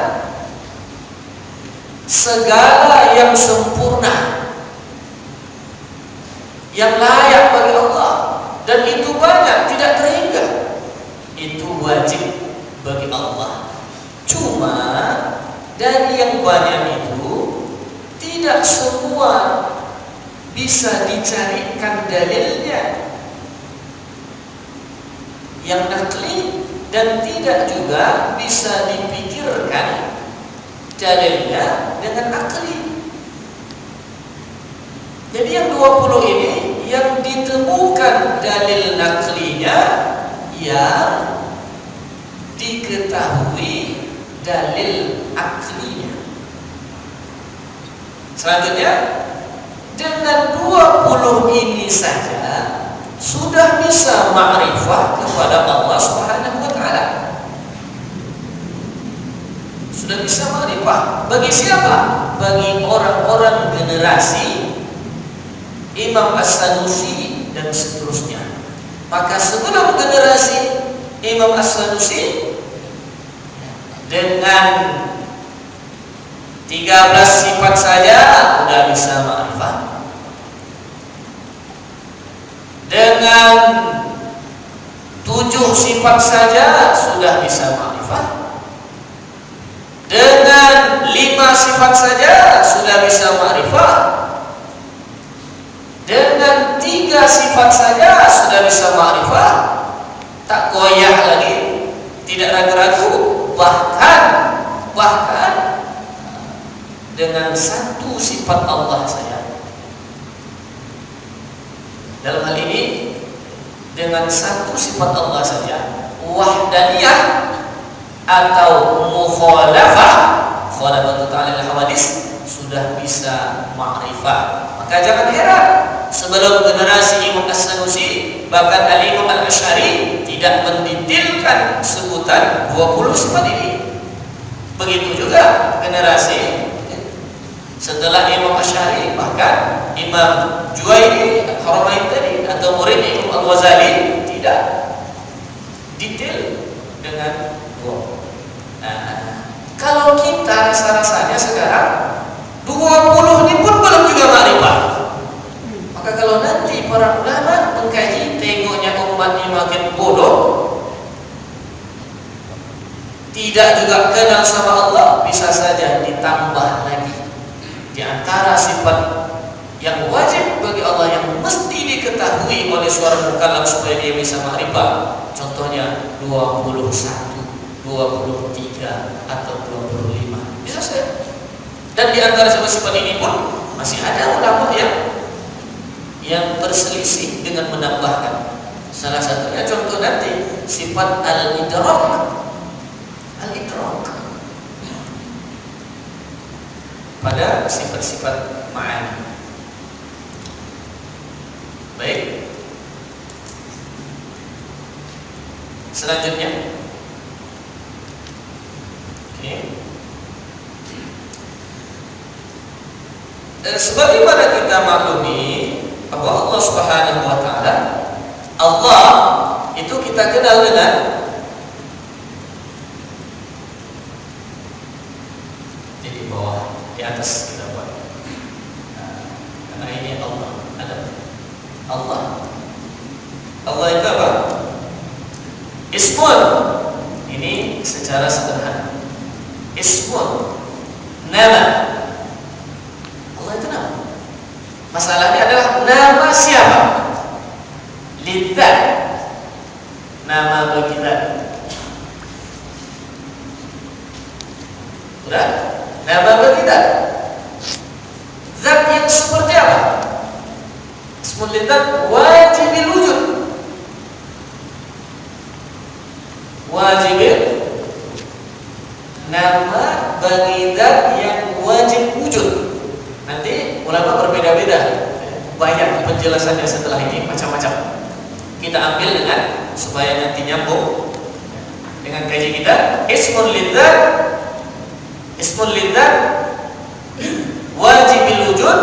Segala yang sempurna, yang layak bagi Allah, dan itu banyak, tidak terhingga, itu wajib bagi Allah. Cuma dari yang banyak itu tidak semua bisa dicarikan dalilnya yang nakli, dan tidak juga bisa dipikirkan dalilnya dengan akli. Jadi yang 20 ini yang ditemukan dalil naklinya, yang diketahui dalil aklinya. Selanjutnya, dengan 20 ini saja sudah bisa ma'rifah kepada Allah Subhanahu wa ta'ala. Sudah bisa ma'rifah. Bagi siapa? Bagi orang-orang generasi Imam As-Sanusi dan seterusnya. Maka sebelum generasi Imam As-Sanusi, dengan 13 sifat saja sudah bisa ma'rifah. Dengan 7 sifat saja sudah bisa ma'rifah. Dengan 5 sifat saja sudah bisa ma'rifah. Dengan 3 sifat saja sudah bisa ma'rifah. Tak goyah lagi, tidak ragu-ragu. Bahkan dengan 1 sifat Allah saja. Dalam hal ini dengan 1 sifat Allah saja, wahdaniyah atau mukhalafah, khalafatu ta'ala al-hawadis, sudah bisa ma'rifah. Maka jangan heran sebelum generasi Imam As-Sanusi, bahkan Al-Imam Al-Asy'ari tidak mendetailkan sebutan 20 sifat ini. Begitu juga generasi setelah Imam Asy'ari, bahkan Imam Juwaini Al-Haramain tadi atau murid Imam Al-Ghazali tidak detail dengan kalau kita rasa-rasanya sekarang 20 ini pun belum juga ma'rifah. Maka kalau nanti para ulama mengkaji tengoknya umat ini makin bodoh, tidak juga kenal sama Allah, bisa saja ditambah lagi di antara sifat yang wajib bagi Allah yang mesti diketahui oleh seorang mukallaf supaya dia bisa ma'rifah. Contohnya 21, 23 atau 25. Bisa saja. Dan di antara sifat ini pun masih ada ulama yang berselisih dengan menambahkan. Salah satunya contoh nanti sifat al-idrak. Al-idrak pada sifat-sifat ma'ani. Baik. Selanjutnya, sebagaimana kita maklumi bahwa Allah Subhanahu wa taala, Allah itu kita kenal dengan di bawah, di atas kita buat. Karena ini Allah, ada Allah. Allah itu apa? Ismun. Ini secara sederhana. Ismun, nama. Allah itu nama. Masalahnya adalah nama siapa? Lidzat. Nama bagi zat. Udah? Nama bagi zat. Zat yang seperti apa? Ismun lidzat wajibil wujud. Wajibil, nama bagi zat yang wajib wujud. Nanti ulama berbeda-beda, banyak penjelasannya setelah ini, macam-macam. Kita ambil dengan supaya nanti nyambung dengan kaji kita. Ismun lidzat, ismun lidzat wajibil wujud,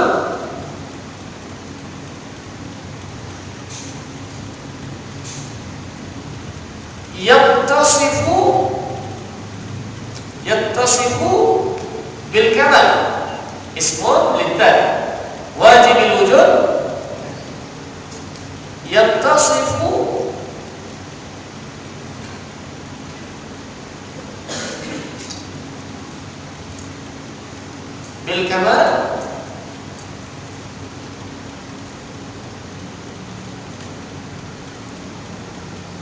yattasifu bil kamal. Ismun lidzat wajibil wujud yattasifu bil kamal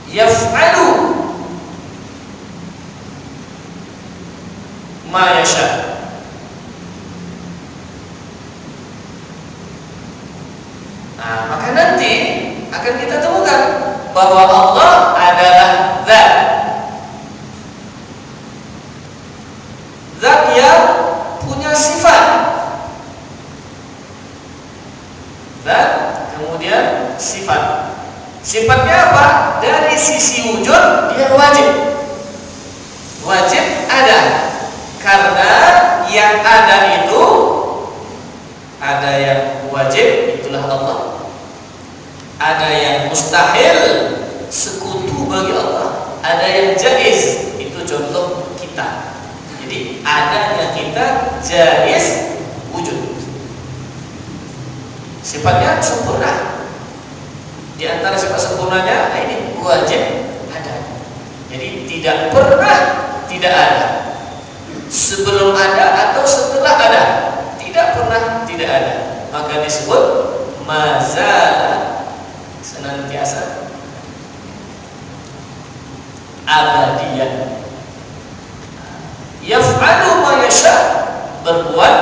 yaf'alu ma yasha. Nah, maka nanti akan kita temukan bahwa Allah adalah zat. Zat yang punya sifat. Zat kemudian sifat. Sifatnya apa? Dari sisi wujud dia wajib. Wajib ada. Karena yang ada itu ada yang wajib, itulah Allah. Ada yang mustahil, sekutu bagi Allah. Ada yang jaiz, itu contoh kita. Jadi adanya kita jaiz wujud. Sifatnya sempurna. Di antara sifat sempurnanya ini wajib ada. Jadi tidak pernah tidak ada. sebelum ada atau setelah ada, tidak pernah tidak ada, maka disebut mazala, senantiasa, abadian. Yaf'alu ma yasha, berbuat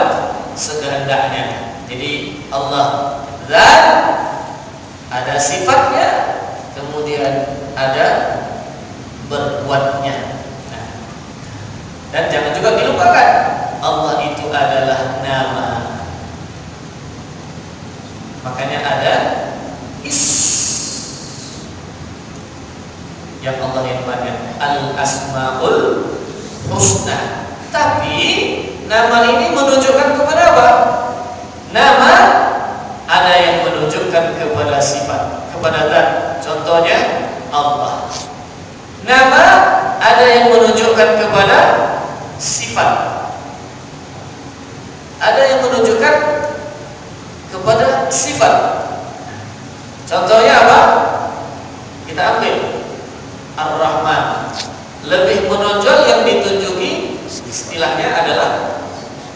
sekehendaknya. Jadi Allah zat, ada sifatnya, kemudian ada berbuatnya. Dan jangan juga dilupakan, Allah itu adalah nama. Makanya ada yang Allah nyatakan al-asmaul husna. Tapi nama ini menunjukkan kepada apa? Nama ada yang menunjukkan kepada sifat, kepada zat. Contohnya Allah. Nama ada yang menunjukkan kepada sifat, ada yang menunjukkan kepada sifat. Contohnya apa? Kita ambil Ar-Rahman, lebih menonjol yang ditunjuki istilahnya adalah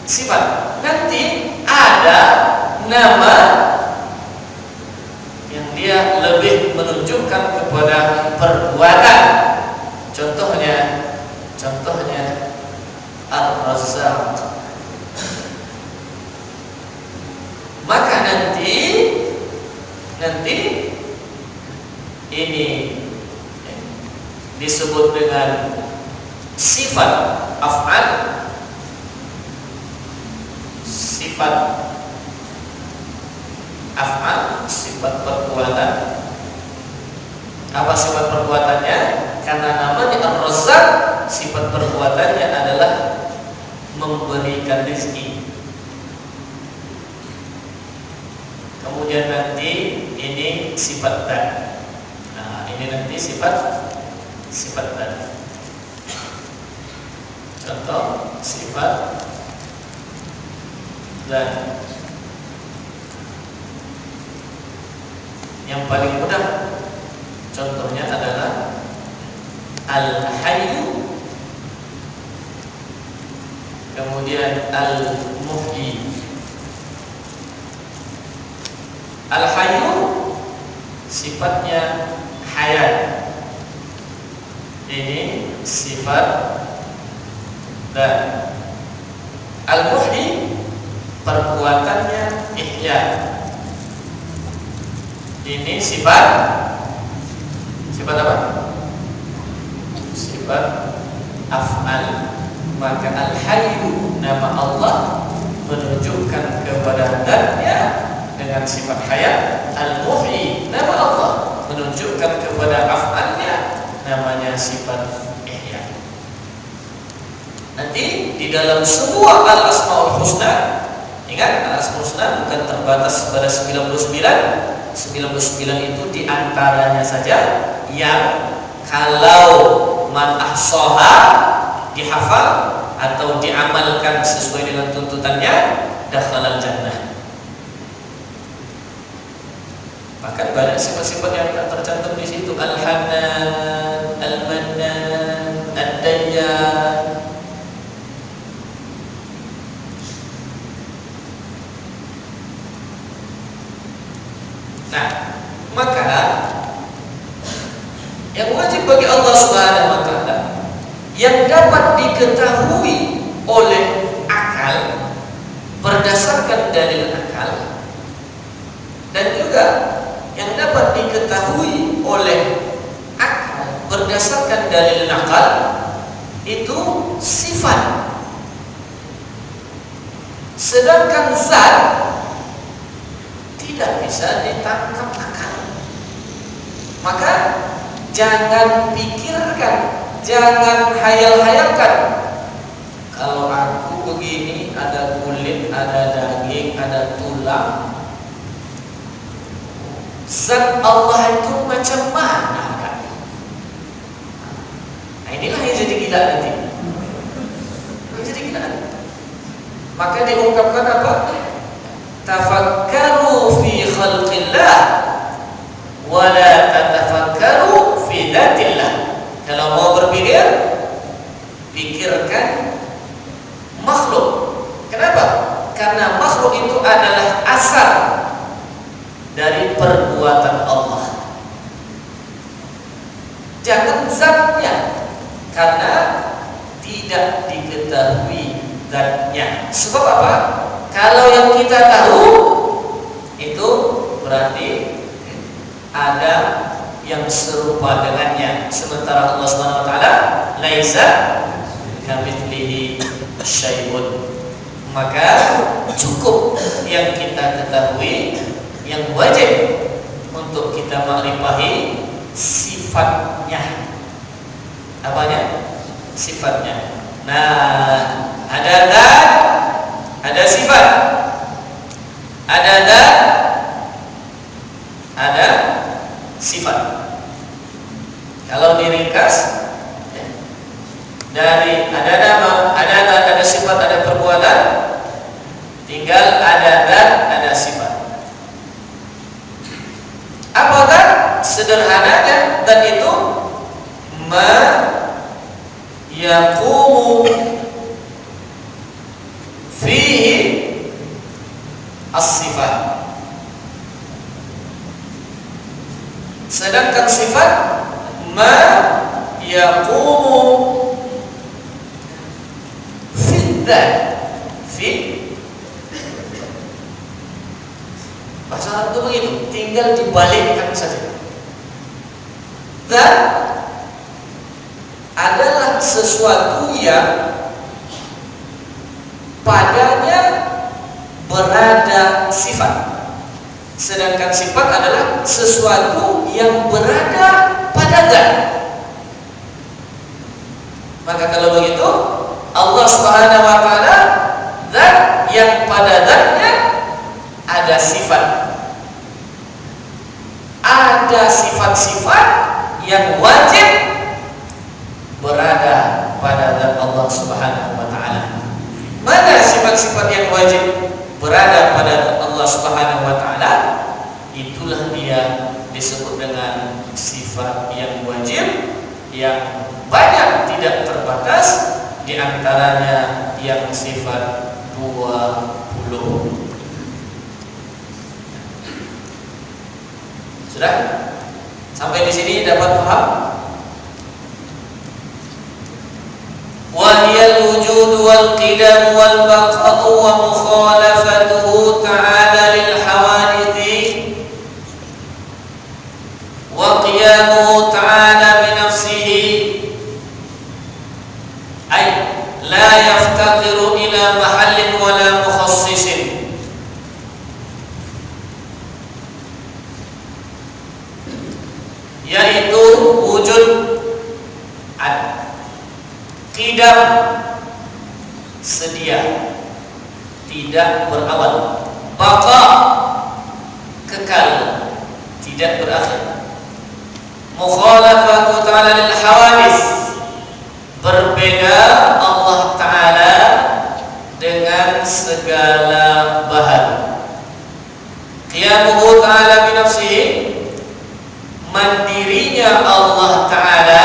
sifat. Nanti ada nama yang dia lebih menunjukkan kepada perbuatan. Contohnya Ar-Razzaq. Maka nanti ini disebut dengan sifat af'al, sifat af'al, sifat perbuatan. Apa sifat perbuatannya? Karena namanya Ar-Razzaq, sifat perbuatannya adalah memberikan rezeki. Kemudian nanti ini sifat zat. Nah, ini nanti sifat zat. Contoh sifat zat. Yang paling mudah contohnya adalah Al-Hayyu, kemudian Al-Muhyi. Al-Hayyu sifatnya hayat, ini sifat dan Al-Muhyi perbuatannya ihya, ini sifat apa? Sifat af'al. Maka Al-Hayyu nama Allah menunjukkan kepada zatnya dengan sifat hayat. Al-Muhyi nama Allah menunjukkan kepada af'alnya, namanya sifat ihya. Nanti di dalam semua al-asmaul husna, ingat al-asmaul husna bukan terbatas pada 99 itu diantaranya saja yang kalau man ahsaha, dihafal atau diamalkan sesuai dengan tuntutannya, dakhalal jannah. Bahkan banyak sifat-sifat yang tercantum di situ, Al-Hanan, Al-Mannan, Ad-Dayyan. Nah, maka yang wajib bagi Allah Subhanahu wa taala yang dapat diketahui oleh akal berdasarkan dalil akal, dan juga yang dapat diketahui oleh akal berdasarkan dalil nakal, itu sifat. Sedangkan zat tidak bisa ditangkap akal. Maka jangan pikirkan, jangan hayal-hayalkan, kalau aku begini, ada kulit, ada daging, ada tulang, zat Allah itu macam mana kan? Nah, inilah yang jadi gila nanti. Yang jadi gila. Maka diungkapkan apa? Tafakkaru fi khalqillah wa la tatafakkaru fi dzatillah. Kalau mau berpikir, pikirkan Sebab apa? Kalau yang kita tahu itu berarti ada yang serupa dengannya. Sementara Allah Subhanahu wa taala laisa kamitslihi syai'un. Maka cukup yang kita ketahui, yang wajib untuk kita mengripahi sifatnya. Apanya? Sifatnya. Nah, ada zat, ada sifat. Ada zat, ada sifat. Kalau diringkas dari ada nama, ada zat, ada sifat, ada perbuatan, tinggal ada zat, ada sifat. Apa zat? Sederhananya zat itu ma yaqumu fihi as-sifat. Sedangkan sifat ma yaqumu fi dzat, fi bahasa Arab itu begitu, tinggal dibalikkan saja. Dan adalah sesuatu yang padanya berada sifat. Sedangkan sifat adalah sesuatu yang berada pada zat. Maka kalau begitu, Allah Subhanahu wa taala zat yang pada zatnya ada sifat. Ada sifat-sifat yang wajib berada pada zat Allah Subhanahu wa taala. Mana sifat-sifat yang wajib berada pada zat Allah Subhanahu wa taala? Itulah dia disebut dengan sifat yang wajib, yang banyak, tidak terbatas, di antaranya yang sifat 20. Sudah? Sampai di sini dapat paham? Wa hiyal wujud wal qidam wal baqa'u wa mukhalafatuhu ta'ala lil hawadith wa qiyamuhu ta'ala bi nafsihi ay la yaftaqiru ila mahallin wala mukhassisin. Yaitu wujud ada, qidam sedia, tidak berawal, baqa kekal, tidak berakhir, mukhalafatu ta'ala lil hawadits, berbeda Allah Ta'ala dengan segala bahan, qiyamuhu ta'ala bi nafsihi, mandirinya Allah Ta'ala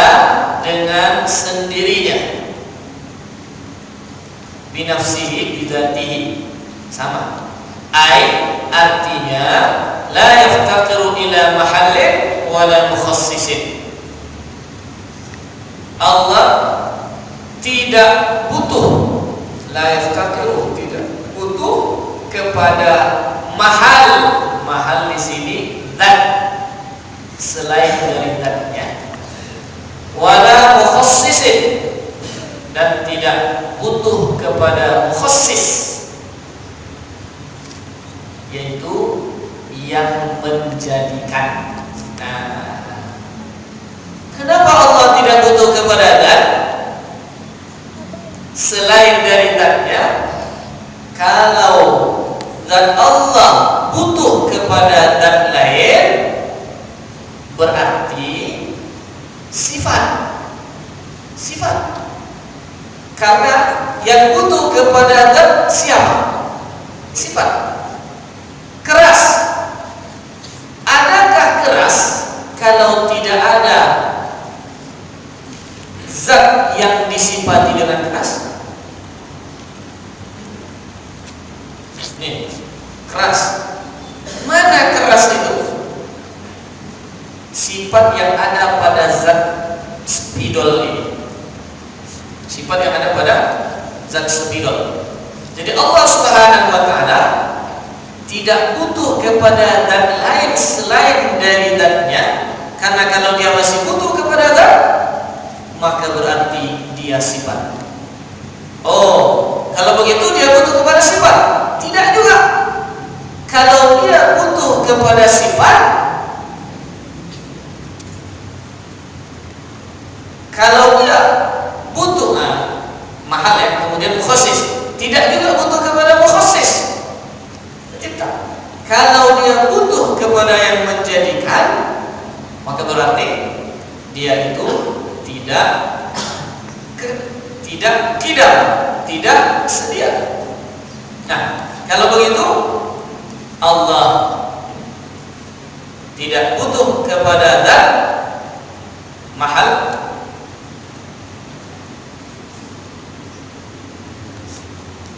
dengan sendirinya, binafsihi bidzatihi, sama, artinya la yaftaqiru ila mahallin wala mukhassisin. Allah tidak butuh, la yaftaqiru, tidak butuh kepada mahal di sini zat selain dari zatnya, wala mukhassisin, dan tidak butuh kepada mukhassis, yaitu yang menjadikan. Nah, kenapa Allah tidak butuh kepada zat selain dari zatnya? Kalau zat Allah butuh kepada zat lain, berarti sifat. Karena yang butuh kepada zat siapa? Sifat. Keras. Adakah keras kalau tidak ada zat yang disifati dengan keras? Nih, keras. Mana keras itu? Sifat yang ada pada zat spidol ini. Sifat yang ada pada zat spidol. Jadi Allah Subhanahu wa taala tidak butuh kepada zat lain selain dari zatnya, karena kalau dia masih butuh kepada zat, maka berarti dia sifat. Oh, kalau begitu dia butuh kepada sifat? Tidak juga. Kalau dia butuh kepada sifat, kalau dia butuh mahal ya, kemudian mukhasis, tidak juga butuh kepada mukhasis. Tidak. Kalau dia butuh kepada yang menjadikan, maka berarti dia itu tidak sedia. Nah, kalau begitu Allah tidak butuh kepada zat mahal,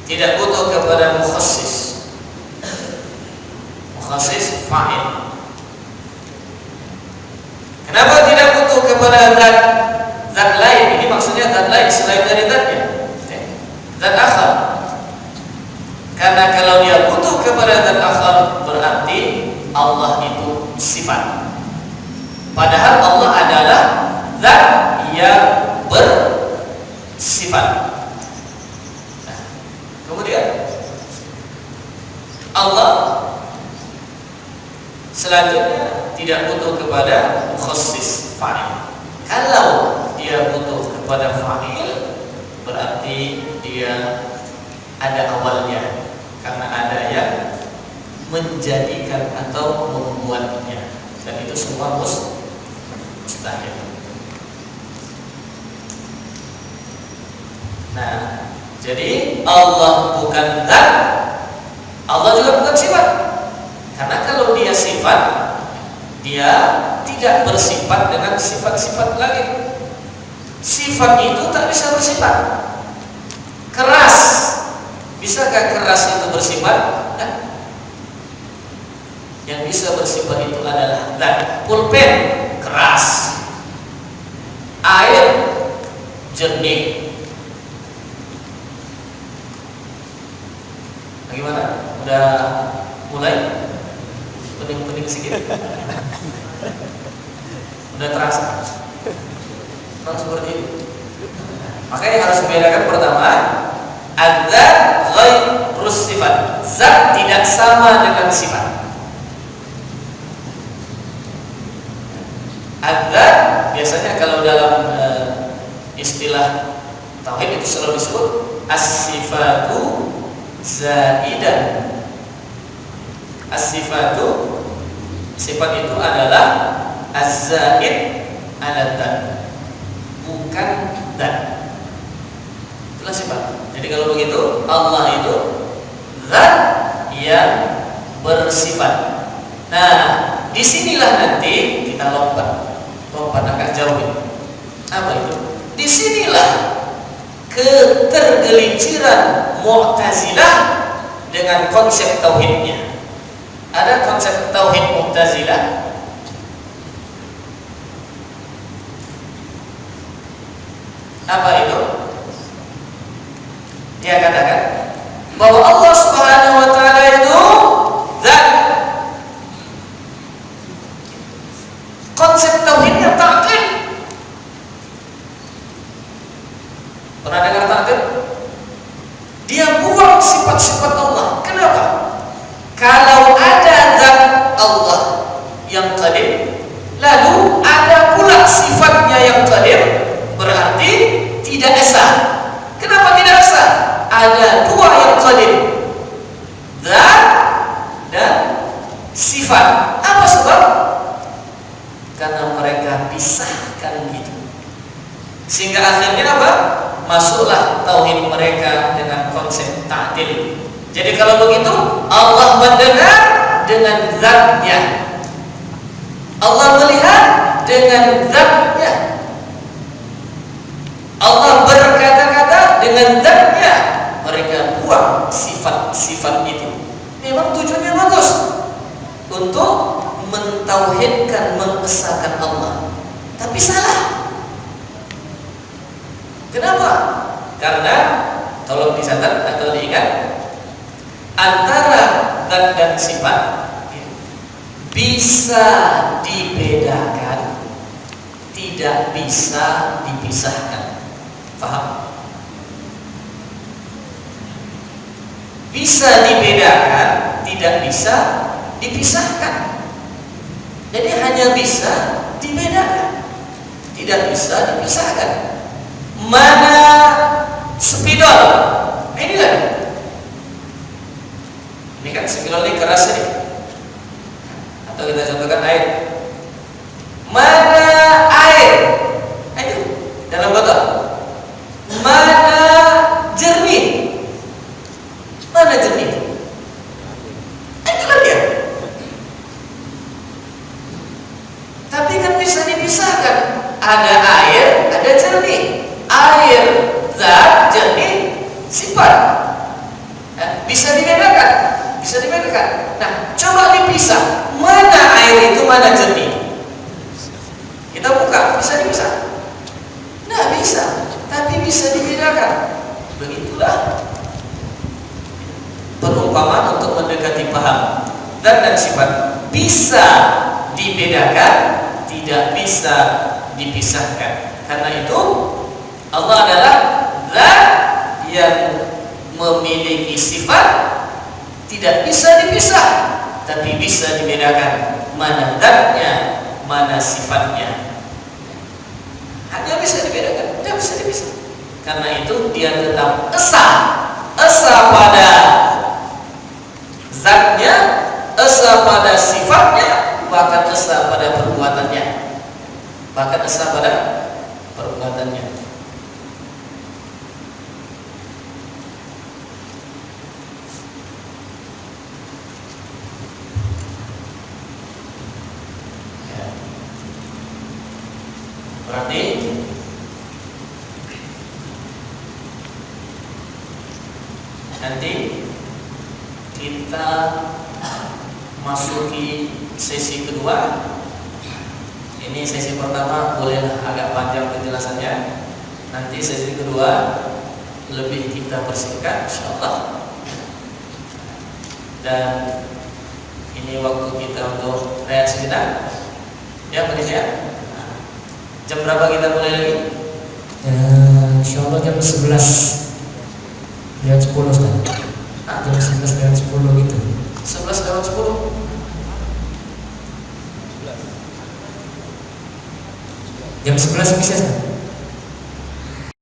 tidak butuh kepada mukhasis. Mukhasis fa'il. Kenapa tidak butuh kepada zat lain? Ini maksudnya zat lain selain dari zatnya, zat akhar. Karena kalau dia butuh kepada zat akhar, berarti Allah itu sifat. Padahal Allah adalah zat yang bersifat. Nah, kemudian Allah selanjutnya tidak butuh kepada mukhasis fa'il. Kalau dia butuh kepada fa'il, berarti dia ada awalnya, karena ada yang menjadikan atau membuatnya, dan itu semua mustahil. Nah, jadi Allah bukan zat, Allah juga bukan sifat. Karena kalau dia sifat, dia tidak bersifat dengan sifat-sifat lagi. Sifat itu tak bisa bersifat. Keras, bisakah keras itu bersifat? Nah, yang bisa bersifat itu adalah zat. Pulpen keras, air jernih. Bagaimana? Udah mulai pening-pening sedikit? Udah terasa? Kan seperti itu. Makanya harus membedakan pertama, adzat ghairus sifat. Zat tidak sama dengan sifat. Adzat biasanya kalau dalam istilah tauhid itu selalu disebut as-sifatu zaidan. As-sifatu, sifat itu adalah az-zaid ala dzat, bukan dzat. Itulah sifat. Jadi kalau begitu Allah itu zat yang bersifat. Nah, disinilah nanti kita lompat agak jauh ini. Apa itu? Disinilah ketergelinciran Mu'tazilah dengan konsep tauhidnya. Ada konsep tauhid Mu'tazilah. Apa itu? Dia katakan bahwa Allah Subhanahu wa taala itu zat. Konsep tauhidnya ta'til. Pernah dengar ta'til? Dia buang sifat-sifat Allah. Kenapa? Kalau ada zat Allah yang qadim, lalu ada pula sifatnya yang qadim, berarti tidak esa. Kenapa tidak esa? Ada dua yang qadim, zat dan sifat. Apa sebab? Karena mereka pisahkan gitu. Sehingga akhirnya apa? Masuklah tauhid mereka dengan konsep ta'til. Jadi kalau begitu Allah mendengar dengan zatnya, Allah melihat dengan zatnya, Allah berkata-kata dengan zatnya. Mereka buang sifat-sifat itu. Memang tujuannya bagus, untuk mentauhidkan, mengesahkan Allah, tapi salah. Kenapa? Karena tolong dicatat atau diingat, antara zat dan sifat bisa dibedakan, tidak bisa dipisahkan. Paham? Bisa dibedakan, tidak bisa dipisahkan. Jadi hanya bisa dibedakan, tidak bisa dipisahkan. Mana spidol? Ini kan? Ini kan spidol ini keras ini. Atau kita contohkan air. Mana air? Itu dalam botol. Mana jernih? Mana jernih? Itulah dia. Tapi kan bisa dipisahkan. Ada air, ada jernih. Air, zat, jernih, sifat. Bisa dibedakan, bisa dibedakan. Nah, coba dipisah. Mana air itu, mana jernih? Kita buka, bisa dipisah? Nah, bisa. Tapi bisa dibedakan. Begitulah perumpamaan untuk mendekati paham. Zat dan sifat bisa dibedakan, tidak bisa dipisahkan. Karena itu Allah adalah zat yang memiliki sifat tidak bisa dipisah, tapi bisa dibedakan mana zatnya, mana sifatnya. Hanya bisa dibedakan, tidak bisa dipisah. Karena itu dia tetap esa pada zatnya, esa pada sifatnya, bahkan esa pada perbuatannya, bahkan esa pada perbuatannya. Berarti nanti kita masuki sesi kedua. Ini sesi pertama boleh agak panjang penjelasannya. Nanti sesi kedua lebih kita persingkat insyaallah. Dan ini waktu kita untuk rehat sejenak. Ya, Malaysia. Jam berapa kita mulai lagi? Insyaallah jam 11 lewat 10 kan? Jam 11 lewat 10 gitu. 11 lewat 10? Jam 11 bisa kan?